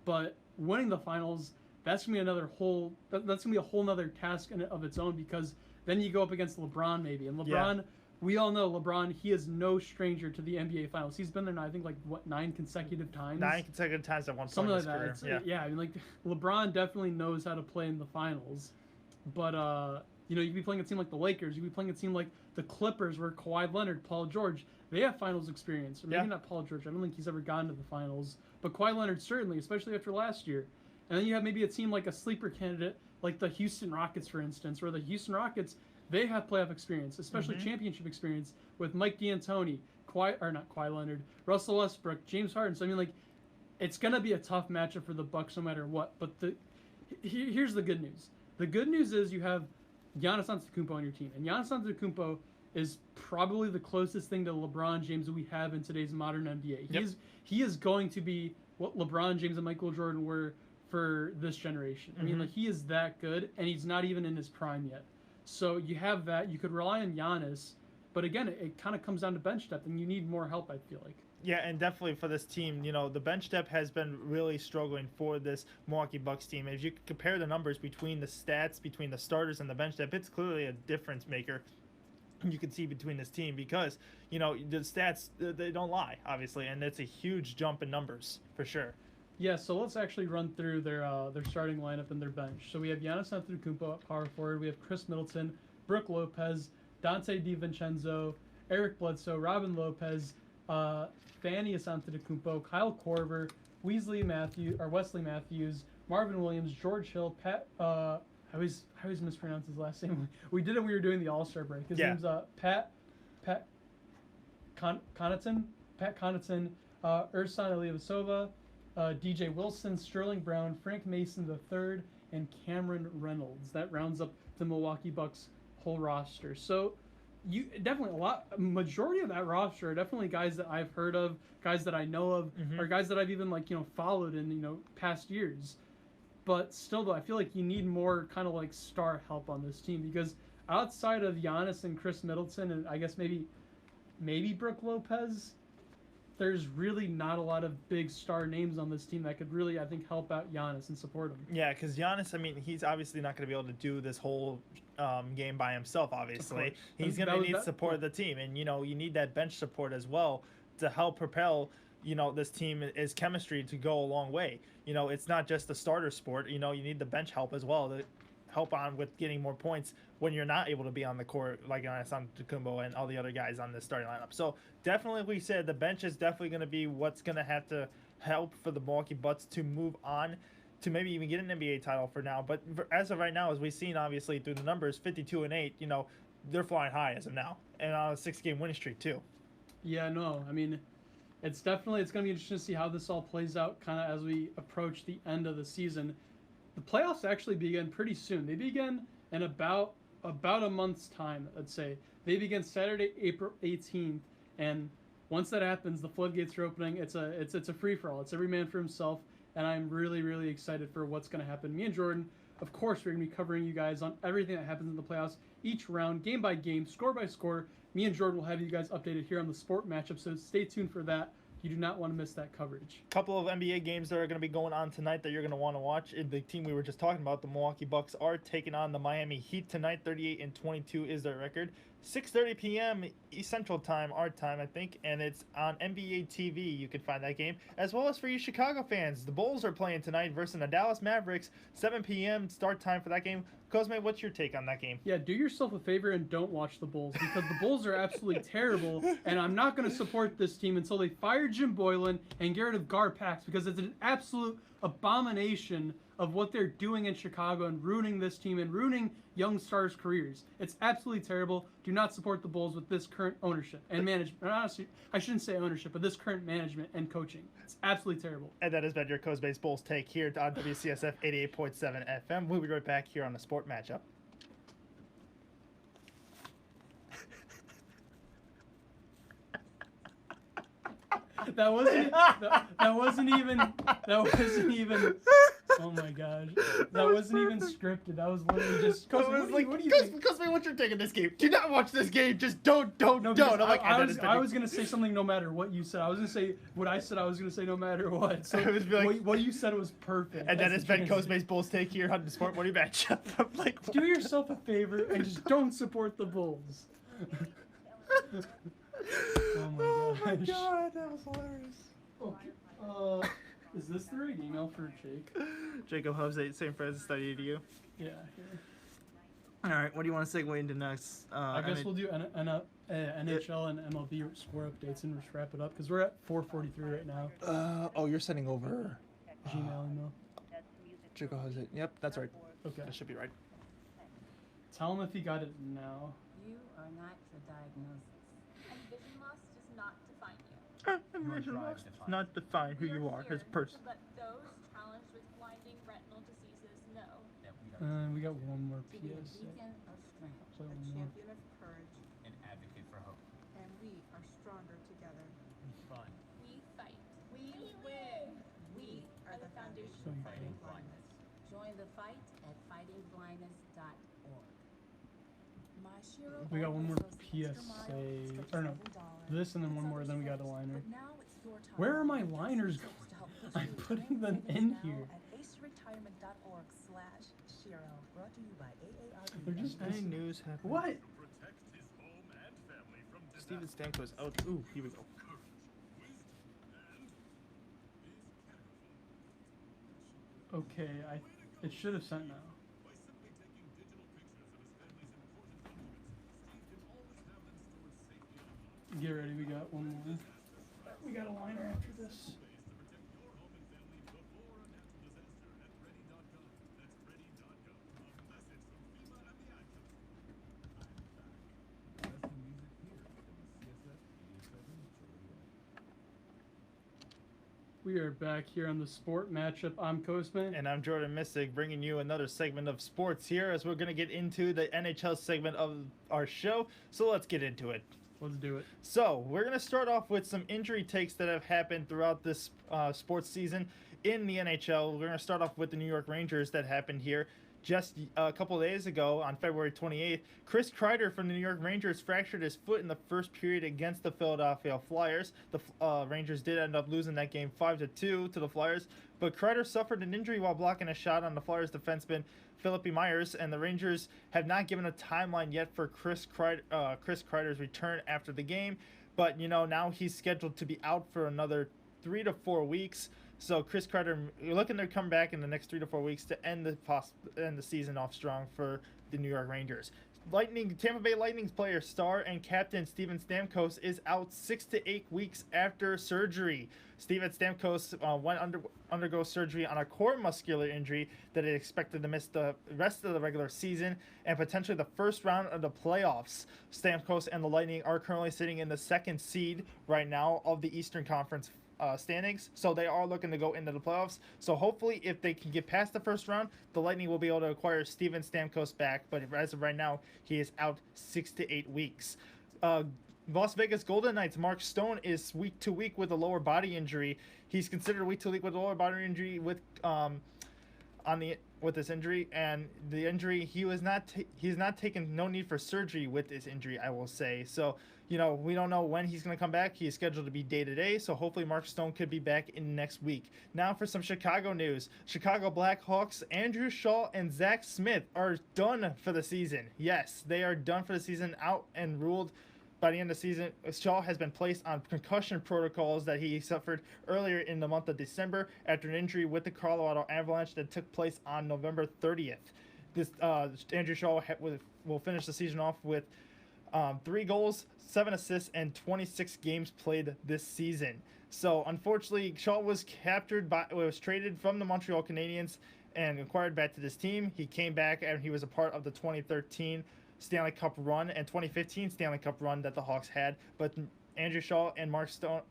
Speaker 1: But winning the finals, that's gonna be another whole. That's gonna be a whole nother task of its own because then you go up against LeBron maybe, and LeBron. We all know LeBron. He is no stranger to the NBA Finals. He's been there now, I think, like, 9 consecutive times?
Speaker 2: 9 consecutive times at one point
Speaker 1: Something
Speaker 2: in his
Speaker 1: like
Speaker 2: career.
Speaker 1: that. Yeah, I mean, like, LeBron definitely knows how to play in the finals. But, you know, you could be playing a team like the Lakers. You could be playing a team like the Clippers where Kawhi Leonard, Paul George, they have finals experience. Or maybe not Paul George. I don't think he's ever gotten to the finals. But Kawhi Leonard certainly, especially after last year. And then you have maybe a team like a sleeper candidate like the Houston Rockets, for instance, where the Houston Rockets, they have playoff experience, especially championship experience with Mike D'Antoni, not Kawhi Leonard, Russell Westbrook, James Harden. So I mean, like, it's gonna be a tough matchup for the Bucks no matter what. But here's the good news. The good news is you have Giannis Antetokounmpo on your team, and Giannis Antetokounmpo is probably the closest thing to LeBron James we have in today's modern NBA. He is going to be what LeBron James and Michael Jordan were for this generation. I mean, like, he is that good, and he's not even in his prime yet. So you have that. You could rely on Giannis, but again, it kind of comes down to bench depth, and you need more help, I feel like.
Speaker 2: Yeah, and definitely for this team, you know, the bench depth has been really struggling for this Milwaukee Bucks team. If you compare the numbers between the stats, between the starters and the bench depth, it's clearly a difference maker you can see between this team because, you know, the stats, they don't lie, obviously, and it's a huge jump in numbers for sure.
Speaker 1: Yeah, so let's actually run through their starting lineup and their bench. So we have Giannis Antetokounmpo at power forward. We have Chris Middleton, Brooke Lopez, Dante DiVincenzo, Eric Bledsoe, Robin Lopez, Thanius Antetokounmpo, Kyle Korver, Wesley Matthews, Marvin Williams, George Hill, Pat. I always mispronounce his last name. We did it when we were doing the All-Star break. His name's Pat Connaughton, Ersan Ilyasova, DJ Wilson, Sterling Brown, Frank Mason III, and Cameron Reynolds. That rounds up the Milwaukee Bucks whole roster. So you definitely majority of that roster are definitely guys that I've heard of, guys that I know of, or guys that I've even followed in past years. But still, though, I feel like you need more kind of like star help on this team because outside of Giannis and Chris Middleton, and I guess maybe Brooke Lopez, there's really not a lot of big star names on this team that could really, I think, help out Giannis and support him.
Speaker 2: Yeah, because Giannis, I mean, he's obviously not going to be able to do this whole game by himself, obviously. He's going to need support of the team. And, you need that bench support as well to help propel, this team is chemistry to go a long way. It's not just the starter sport. You need the bench help as well to help on with getting more points when you're not able to be on the court like Giannis Antetokounmpo and all the other guys on the starting lineup. So definitely, we said the bench is definitely going to be what's going to have to help for the Milwaukee Bucks to move on to maybe even get an NBA title for now. But as of right now, as we've seen obviously through the numbers, 52-8, they're flying high as of now, and on a 6-game winning streak too.
Speaker 1: Yeah, no, I mean, it's going to be interesting to see how this all plays out kind of as we approach the end of the season. The playoffs actually begin pretty soon. They begin in about a month's time, I'd say. They begin Saturday, April 18th, and once that happens, the floodgates are opening. It's a free-for-all. It's every man for himself, and I'm really, really excited for what's going to happen. Me and Jordan, of course, we're going to be covering you guys on everything that happens in the playoffs, each round, game by game, score by score. Me and Jordan will have you guys updated here on the Sport Matchup, so stay tuned for that. You do not want to miss that coverage.
Speaker 2: A couple of NBA games that are going to be going on tonight that you're going to want to watch. The team we were just talking about, the Milwaukee Bucks, are taking on the Miami Heat tonight. 38-22 is their record. 6:30 p.m. Central Time, our time, I think, and it's on NBA TV. You can find that game, as well as for you Chicago fans. The Bulls are playing tonight versus the Dallas Mavericks. 7 p.m. start time for that game. Cosme, what's your take on that game?
Speaker 1: Yeah, do yourself a favor and don't watch the Bulls because the Bulls are absolutely terrible, and I'm not going to support this team until they fire Jim Boylan and get rid of Gar Pax because it's an absolute abomination of what they're doing in Chicago and ruining this team and ruining young stars' careers. It's absolutely terrible. Do not support the Bulls with this current ownership and management. Honestly, I shouldn't say ownership, but this current management and coaching. It's absolutely terrible.
Speaker 2: And that has been your Coast Base Bulls take here on WCSF 88.7 FM. We'll be right back here on the Sport Matchup.
Speaker 1: That wasn't even. Oh my gosh, that wasn't even scripted. That was literally just. What do you think?
Speaker 2: Because what you're taking this game. Do not watch this game. Just don't. I'm like,
Speaker 1: I was gonna say something no matter what you said. I was gonna say what I said. I was gonna say no matter what. So what you said was perfect.
Speaker 2: And that has been Coast Base Bulls take here on the Sport Morning Matchup. I'm like,
Speaker 1: do yourself a favor and just don't support the Bulls. Oh my
Speaker 2: god, that was hilarious.
Speaker 1: Okay. Is this the right email for Jake?
Speaker 2: Jacob Hubs, St. Francis .edu.
Speaker 1: Yeah, here.
Speaker 2: All right, what do you want to segue into next?
Speaker 1: I guess we'll do NHL and MLB score updates and just wrap it up because we're at 4:43 right now.
Speaker 2: You're sending over
Speaker 1: Gmail email.
Speaker 2: Jacob Hubs. Yep, that's right.
Speaker 1: Okay.
Speaker 2: That should be right.
Speaker 1: Tell him if he got it now.
Speaker 6: You are not the diagnosis.
Speaker 7: And vision loss does not define you.
Speaker 2: Not define who you are as a person.
Speaker 7: To let those challenged with blinding retinal diseases know
Speaker 1: We got one more
Speaker 6: To be a
Speaker 1: PSA.
Speaker 6: beacon of strength.
Speaker 1: Play
Speaker 8: A
Speaker 1: one more.
Speaker 8: champion of courage,
Speaker 9: An advocate for hope.
Speaker 8: and we are stronger together.
Speaker 9: Fun.
Speaker 7: we fight.
Speaker 8: We win. We are the foundation
Speaker 1: So
Speaker 8: of
Speaker 1: you
Speaker 8: fighting
Speaker 9: can-
Speaker 8: blindness.
Speaker 6: Join the fight at fightingblindness.org.
Speaker 5: My Shiro
Speaker 1: We got one more
Speaker 5: Always Goes the Extra Mile,
Speaker 1: PSA.
Speaker 5: stretches
Speaker 1: Or no,
Speaker 5: $7.
Speaker 1: this and then one more. Then we got a liner.
Speaker 5: But now it's your time.
Speaker 1: Where are my
Speaker 5: Just
Speaker 1: liners
Speaker 5: tips
Speaker 1: going?
Speaker 5: to help push
Speaker 1: I'm
Speaker 5: you to
Speaker 1: putting
Speaker 5: win
Speaker 1: them
Speaker 5: tickets
Speaker 1: in
Speaker 5: now
Speaker 1: here.
Speaker 5: At aceretirement.org/Shiro. Brought to you by AARP.
Speaker 1: They're just
Speaker 2: Any news happening?
Speaker 1: What?
Speaker 2: Steven Stamkos out. Ooh, here we go.
Speaker 1: Okay, it should have sent now. Get ready, we got one more. We got a liner after this. We are back here on the Sport Matchup. I'm Coastman.
Speaker 2: And I'm Jordan Missick, bringing you another segment of sports here as we're going to get into the NHL segment of our show. So let's get into it.
Speaker 1: Let's do it.
Speaker 2: So we're going to start off with some injury takes that have happened throughout this sports season in the NHL. We're going to start off with the New York Rangers that happened here. Just a couple of days ago, on February 28th, Chris Kreider from the New York Rangers fractured his foot in the first period against the Philadelphia Flyers. The Rangers did end up losing that game 5-2 to the Flyers, but Kreider suffered an injury while blocking a shot on the Flyers defenseman Phillippe Myers, and the Rangers have not given a timeline yet for Chris Kreider's return after the game. But, now he's scheduled to be out for another 3 to 4 weeks. So Chris Kreider, you're looking to come back in the next 3 to 4 weeks to end the season off strong for the New York Rangers. Tampa Bay Lightning's player, star and captain Steven Stamkos is out 6 to 8 weeks after surgery. Steven Stamkos went undergo surgery on a core muscular injury that is expected to miss the rest of the regular season and potentially the first round of the playoffs. Stamkos and the Lightning are currently sitting in the second seed right now of the Eastern Conference standings, so they are looking to go into the playoffs. So hopefully, if they can get past the first round, the Lightning will be able to acquire Steven Stamkos back. But as of right now, he is out 6 to 8 weeks. Las Vegas Golden Knights' Mark Stone is week to week with a lower body injury. He's considered week to week with a lower body injury with this injury, and the injury he's not taking no need for surgery with this injury, I will say. So we don't know when he's going to come back. He is scheduled to be day to day, so hopefully Mark Stone could be back in next week. Now for some Chicago news. Chicago Blackhawks Andrew Shaw and Zach Smith are done for the season. Yes, they are done for the season, out and ruled. By the end of the season, Shaw has been placed on concussion protocols that he suffered earlier in the month of December after an injury with the Colorado Avalanche that took place on November 30th. This Andrew Shaw will finish the season off with 3 goals, 7 assists, and 26 games played this season. So unfortunately, Shaw was traded from the Montreal Canadiens and acquired back to this team. He came back and he was a part of the 2013 Stanley Cup run and 2015 Stanley Cup run that the Hawks had. But Andrew Shaw and Mark Stone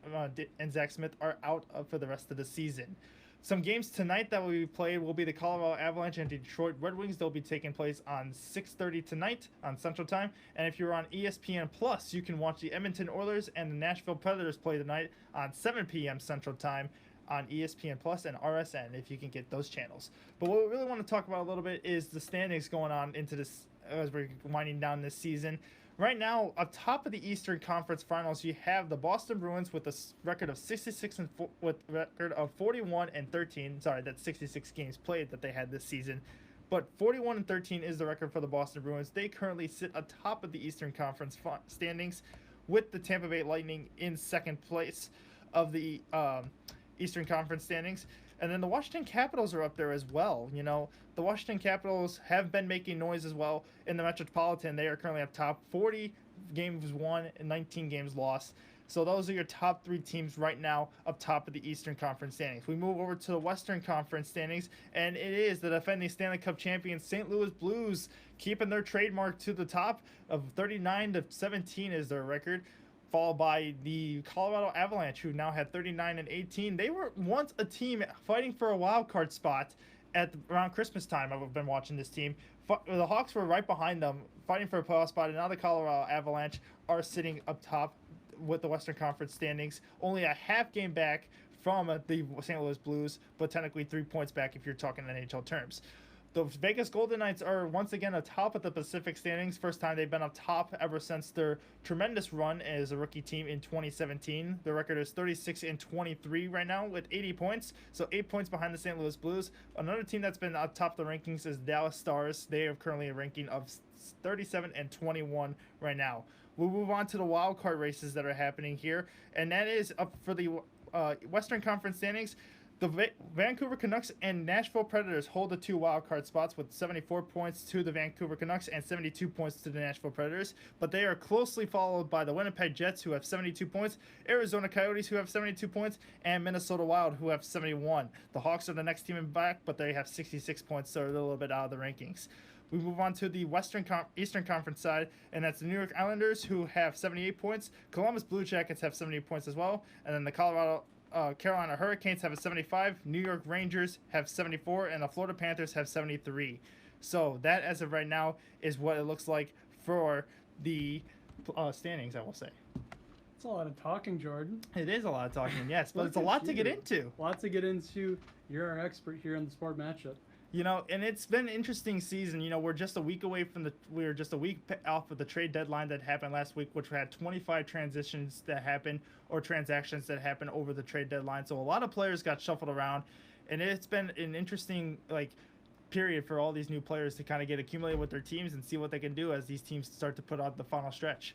Speaker 2: and Zach Smith are out for the rest of the season. Some games tonight that will be played will be the Colorado Avalanche and Detroit Red Wings. They'll be taking place on 6:30 tonight on Central Time. And if you're on ESPN Plus, you can watch the Edmonton Oilers and the Nashville Predators play tonight on 7 p.m. Central Time on ESPN Plus and RSN if you can get those channels. But what we really want to talk about a little bit is the standings going on into this as we're winding down this season. Right now, up top of the Eastern Conference Finals, you have the Boston Bruins with a record of 66 and with record of 41 and 13. Sorry, that's 66 games played that they had this season. But 41 and 13 is the record for the Boston Bruins. They currently sit atop of the Eastern Conference standings, with the Tampa Bay Lightning in second place of the Eastern Conference standings. And then the Washington Capitals are up there as well. You know, the Washington Capitals have been making noise as well in the Metropolitan. They are currently up top, 40 games won and 19 games lost. So those are your top 3 teams right now up top of the Eastern Conference standings. We move over to the Western Conference standings, and it is the defending Stanley Cup champions St. Louis Blues keeping their trademark to the top of 39-17 is their record, followed by the Colorado Avalanche, who now had 39 and 18. They were once a team fighting for a wild card spot at around Christmas time. I've been watching this team. The Hawks were right behind them, fighting for a playoff spot, and now the Colorado Avalanche are sitting up top with the Western Conference standings, only a half game back from the St. Louis Blues, but technically 3 points back if you're talking NHL terms. The Vegas Golden Knights are once again atop of the Pacific standings. First time they've been up top ever since their tremendous run as a rookie team in 2017. Their record is 36 and 23 right now with 80 points, so 8 points behind the St. Louis Blues. Another team that's been atop the rankings is Dallas Stars. They are currently a ranking of 37 and 21 right now. We'll move on to the wild card races that are happening here, and that is up for the Western Conference standings. The Vancouver Canucks and Nashville Predators hold the 2 wildcard spots with 74 points to the Vancouver Canucks and 72 points to the Nashville Predators, but they are closely followed by the Winnipeg Jets, who have 72 points, Arizona Coyotes, who have 72 points, and Minnesota Wild, who have 71. The Hawks are the next team in back, but they have 66 points, so they're a little bit out of the rankings. We move on to the Eastern Conference side, and that's the New York Islanders, who have 78 points. Columbus Blue Jackets have 78 points as well, and then the Carolina Hurricanes have a 75, New York Rangers have 74, and the Florida Panthers have 73. So that, as of right now, is what it looks like for the standings, I will say.
Speaker 1: It's a lot of talking, Jordan.
Speaker 2: It is a lot of talking, yes, but it's a lot to get into.
Speaker 1: A lot to get into. You're our expert here on the Sport Matchup.
Speaker 2: You know, and it's been an interesting season. You know, we're just a week away from we were just a week off of the trade deadline that happened last week, which had 25 transitions that happened or transactions that happened over the trade deadline. So a lot of players got shuffled around, and it's been an interesting period for all these new players to kind of get accumulated with their teams and see what they can do as these teams start to put out the final stretch.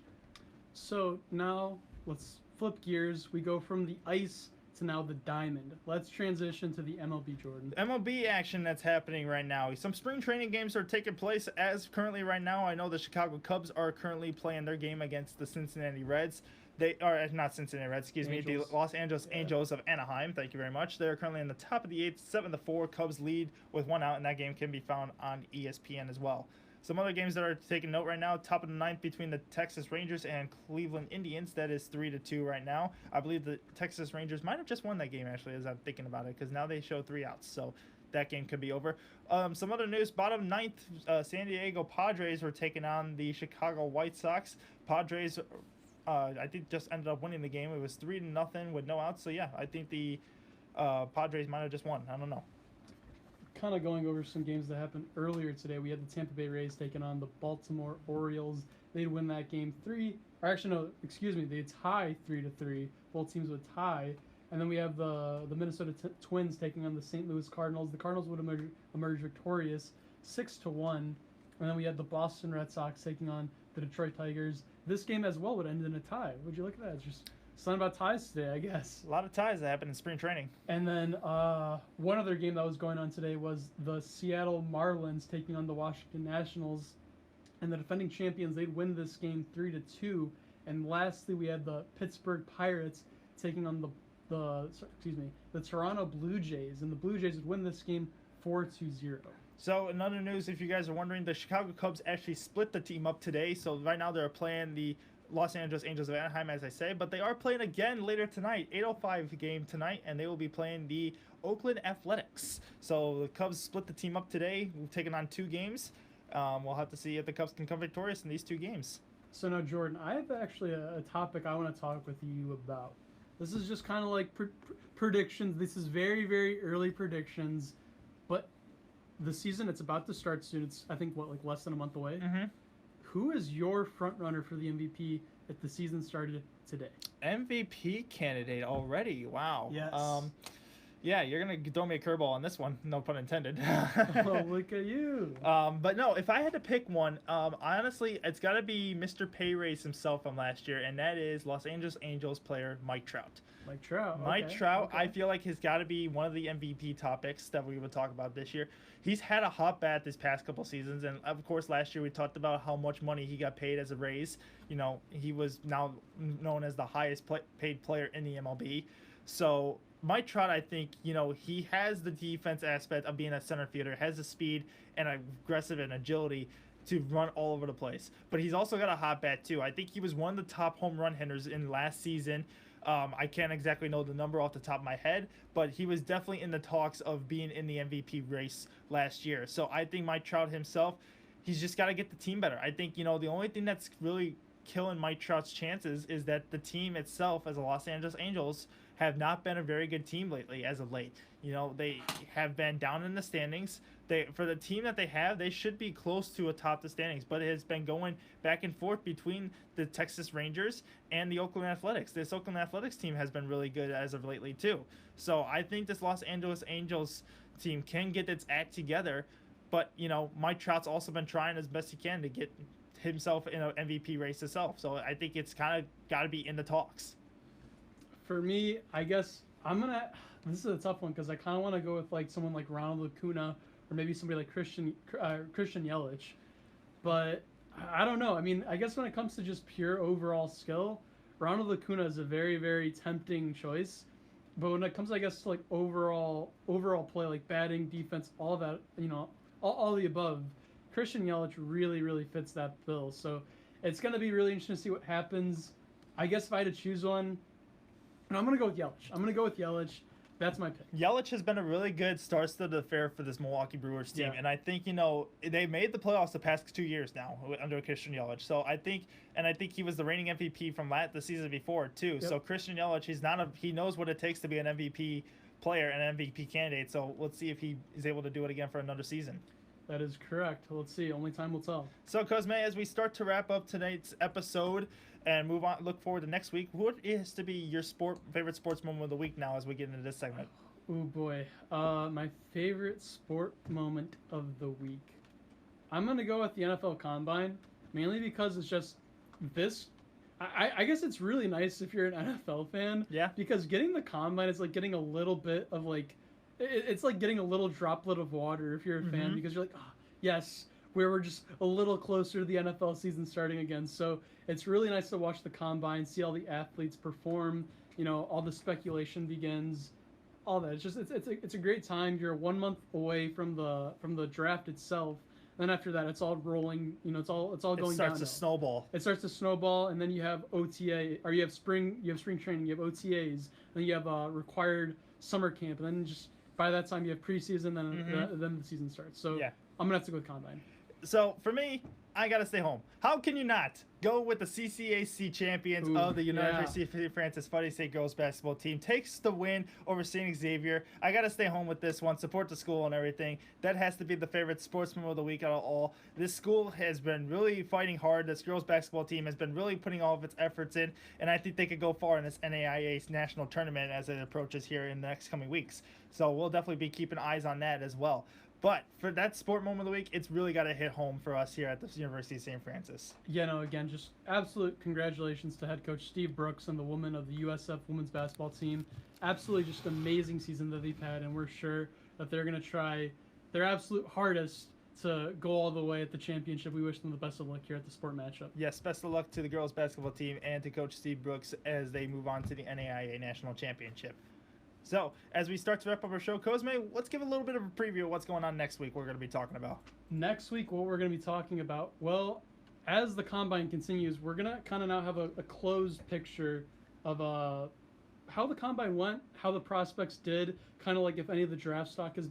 Speaker 1: So now let's flip gears. We go from the ice to now the diamond. Let's transition to the MLB, Jordan.
Speaker 2: MLB action that's happening right now. Some spring training games are taking place as currently right now. I know the Chicago Cubs are currently playing their game against the Cincinnati Reds. They are not Cincinnati Reds, excuse me, the Los Angeles Angels of Anaheim. Thank you very much. They are currently in the top of the 8th, 7-4. Cubs lead with 1 out, and that game can be found on ESPN as well. Some other games that are taking note right now, top of the 9th between the Texas Rangers and Cleveland Indians. That is 3-2 right now. I believe the Texas Rangers might have just won that game, actually, as I'm thinking about it, because now they show 3 outs. So that game could be over. Some other news, bottom 9th, San Diego Padres were taking on the Chicago White Sox. Padres, I think, just ended up winning the game. It was 3-0 with no outs. So, yeah, I think the Padres might have just won. I don't know.
Speaker 1: Kind of going over some games that happened earlier today. We had the Tampa Bay Rays taking on the Baltimore Orioles. They'd win that game they'd tie 3-3. Both teams would tie. And then we have the Minnesota Twins taking on the St. Louis Cardinals. The Cardinals would emerge victorious 6-1. And then we had the Boston Red Sox taking on the Detroit Tigers. This game as well would end in a tie. Would you look at that? It's just something about ties today, I guess.
Speaker 2: A lot of ties that happened in spring training.
Speaker 1: And then one other game that was going on today was the Seattle Marlins taking on the Washington Nationals. And the defending champions, they'd win this game 3-2. And lastly, we had the Pittsburgh Pirates taking on the Toronto Blue Jays. And the Blue Jays would win this game 4-0.
Speaker 2: So, in other news, if you guys are wondering, the Chicago Cubs actually split the team up today. So, right now they're playing the Los Angeles Angels of Anaheim, as I say. But they are playing again later tonight, 8:05 game tonight, and they will be playing the Oakland Athletics. So, the Cubs split the team up today. We've taken on 2 games. We'll have to see if the Cubs can come victorious in these 2 games.
Speaker 1: So now, Jordan, I have actually a topic I want to talk with you about. This is just kind of like predictions. This is very, very early predictions, but the season, it's about to start soon. It's, I think, like less than a month away.
Speaker 2: Mm-hmm.
Speaker 1: Who is your front runner for the MVP if the season started today?
Speaker 2: MVP candidate already. Wow.
Speaker 1: Yes.
Speaker 2: Yeah, you're going to throw me a curveball on this one. No pun intended.
Speaker 1: Oh, look at you.
Speaker 2: But no, if I had to pick one, honestly, it's got to be Mr. Pay Raise himself from last year, and that is Los Angeles Angels player Mike Trout.
Speaker 1: Mike Trout.
Speaker 2: Mike
Speaker 1: okay,
Speaker 2: Trout,
Speaker 1: okay.
Speaker 2: I feel like has got to be one of the MVP topics that we would talk about this year. He's had a hot bat this past couple seasons, and of course last year we talked about how much money he got paid as a raise. You know, he was now known as the highest paid player in the MLB. So Mike Trout, I think, you know, he has the defense aspect of being a center fielder, has the speed and aggressive and agility to run all over the place. But he's also got a hot bat too. I think he was one of the top home run hitters in last season. I can't exactly know the number off the top of my head, but he was definitely in the talks of being in the MVP race last year. So I think Mike Trout himself, he's just got to get the team better. I think, you know, the only thing that's really killing Mike Trout's chances is that the team itself, as the Los Angeles Angels, have not been a very good team lately as of late. You know, they have been down in the standings. For the team that they have, they should be close to atop the standings, but it has been going back and forth between the Texas Rangers and the Oakland Athletics. This Oakland Athletics team has been really good as of lately too. So I think this Los Angeles Angels team can get its act together, but you know, Mike Trout's also been trying as best he can to get himself in an MVP race himself. So I think it's kind of got to be in the talks.
Speaker 1: For me, I guess this is a tough one because I kind of want to go with like someone like Ronald Acuna or maybe somebody like Christian Yelich, but I don't know. I mean, I guess when it comes to just pure overall skill, Ronald Acuna is a very, very tempting choice. But when it comes, I guess, to like overall play, like batting, defense, all that, you know, all the above, Christian Yelich really, really fits that bill. So it's going to be really interesting to see what happens. I guess if I had to choose one, and I'm going to go with Yelich. That's my pick.
Speaker 2: Yelich has been a really good start to the fair for this Milwaukee Brewers team,
Speaker 1: Yeah.
Speaker 2: and I think, you know, they made the playoffs the past 2 years now under Christian Yelich. So I think he was the reigning MVP from the season before too.
Speaker 1: Yep.
Speaker 2: So Christian Yelich, he knows what it takes to be an MVP player and an MVP candidate. So let's see if he is able to do it again for another season.
Speaker 1: That is correct. Let's see. Only time will tell.
Speaker 2: So, Cosme, as we start to wrap up tonight's episode and move on, look forward to next week, what is to be your favorite sports moment of the week now as we get into this segment?
Speaker 1: Oh boy, my favorite sport moment of the week. I'm gonna go with the NFL Combine, mainly because it's just this. I guess it's really nice if you're an NFL fan.
Speaker 2: Yeah.
Speaker 1: Because getting the Combine is like getting a little bit of like, it's like getting a little droplet of water if you're a fan, because you're like, oh, yes, we're just a little closer to the NFL season starting again. So it's really nice to watch the Combine, see all the athletes perform. You know, all the speculation begins. All that. It's just it's a great time. You're 1 month away from the draft itself. Then after that, it's all rolling. You know, it's all going down.
Speaker 2: It starts to snowball.
Speaker 1: It starts to snowball, and then you have OTA, or you have spring training, you have OTAs, then you have required summer camp, and then just by that time you have preseason, then the season starts. So
Speaker 2: Yeah.
Speaker 1: I'm gonna have to go with Combine.
Speaker 2: So for me, I gotta stay home. How can you not go with the CCAC champions of the University of St. Francis Fighting State girls basketball team? Takes the win over St. Xavier. I gotta stay home with this one. Support the school and everything. That has to be the favorite sportsman of the week out of all. This school has been really fighting hard. This girls basketball team has been really putting all of its efforts in, and I think they could go far in this NAIA national tournament as it approaches here in the next coming weeks. So we'll definitely be keeping eyes on that as well. But for that sport moment of the week, it's really got to hit home for us here at the University of St. Francis.
Speaker 1: Yeah, no, again, just absolute congratulations to head coach Steve Brooks and the women of the USF women's basketball team. Absolutely just amazing season that they've had, and we're sure that they're going to try their absolute hardest to go all the way at the championship. We wish them the best of luck here at the sport matchup.
Speaker 2: Yes, best of luck to the girls basketball team and to Coach Steve Brooks as they move on to the NAIA National Championship. So, as we start to wrap up our show, Cosme, let's give a little bit of a preview of what's going on next week we're going to be talking about.
Speaker 1: Next week, what we're going to be talking about, well, as the combine continues, we're going to kind of now have a closed picture of how the combine went, how the prospects did, kind of like if any of the draft stock has,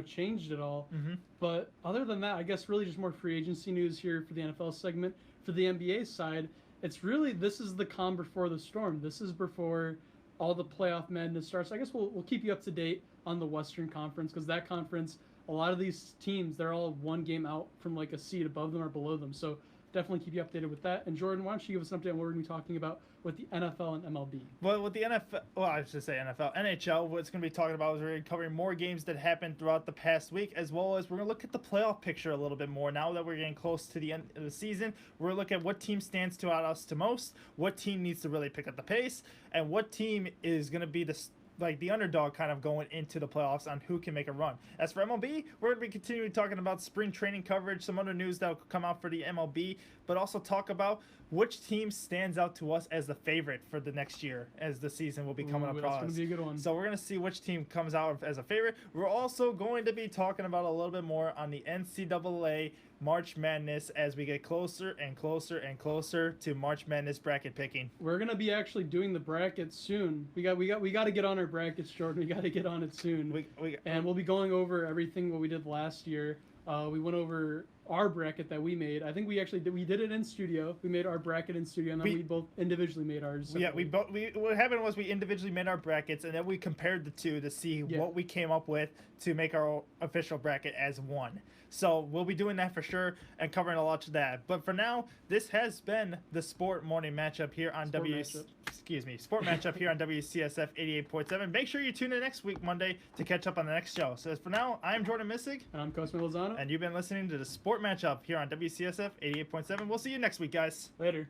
Speaker 1: changed at all.
Speaker 2: Mm-hmm.
Speaker 1: But other than that, I guess really just more free agency news here for the NFL segment. For the NBA side, it's really, this is the calm before the storm. This is before all the playoff madness starts. I guess we'll keep you up to date on the Western Conference, because that conference, a lot of these teams, they're all one game out from like a seed above them or below them. So definitely keep you updated with that. And Jordan, why don't you give us an update on what we're going to be talking about with the NFL and MLB?
Speaker 2: Well, with the NFL, I should say NFL, NHL, what's going to be talking about is we're going to be covering more games that happened throughout the past week, as well as we're going to look at the playoff picture a little bit more. Now that we're getting close to the end of the season, we're going to look at what team stands to out us to most, what team needs to really pick up the pace, and what team is going to be the underdog kind of going into the playoffs on who can make a run. As for MLB, we're going to be continuing talking about spring training coverage, some other news that will come out for the MLB, but also talk about which team stands out to us as the favorite for the next year as the season will be coming up.
Speaker 1: That's going to be a good one.
Speaker 2: So we're going to see which team comes out as a favorite. We're also going to be talking about a little bit more on the NCAA March Madness as we get closer and closer and closer to March Madness bracket picking.
Speaker 1: We're gonna be actually doing the brackets soon. We got to get on our brackets, Jordan. We got to get on it soon. And we'll be going over everything what we did last year. We went over our bracket that we made. I think we actually did it in studio. We made our bracket in studio, and then we both individually made ours.
Speaker 2: Separately. What happened was we individually made our brackets, and then we compared the two to see what we came up with to make our official bracket as one. So we'll be doing that for sure and covering a lot of that. But for now, this has been the Sport Morning Matchup here on Sport Matchup here on WCSF 88.7. Make sure you tune in next week Monday to catch up on the next show. So as for now, I'm Jordan Missig.
Speaker 1: And I'm Cosme Lozano.
Speaker 2: And you've been listening to the Sport Matchup here on WCSF 88.7. We'll see you next week, guys.
Speaker 1: Later.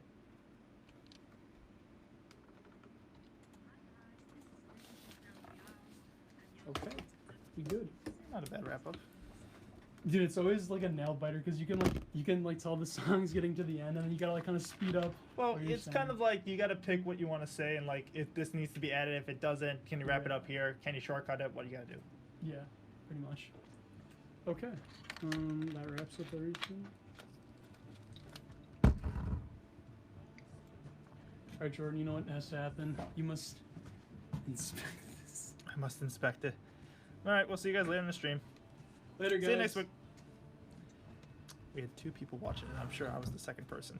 Speaker 1: Okay. We good.
Speaker 2: Not a bad wrap up.
Speaker 1: Dude, it's always like a nail biter because you can tell the song's getting to the end, and then you gotta like kind of speed up.
Speaker 2: Well, it's kind of like you gotta pick what you want to say, and like if this needs to be added, if it doesn't, can you wrap it up here? Can you shortcut it? What do you gotta do?
Speaker 1: Yeah, pretty much. Okay, that wraps up everything. All right, Jordan, you know what has to happen. You must inspect this.
Speaker 2: I must inspect it. All right, we'll see you guys later in the stream.
Speaker 1: Later, guys.
Speaker 2: See you next week. We had 2 people watching, and I'm sure I was the second person.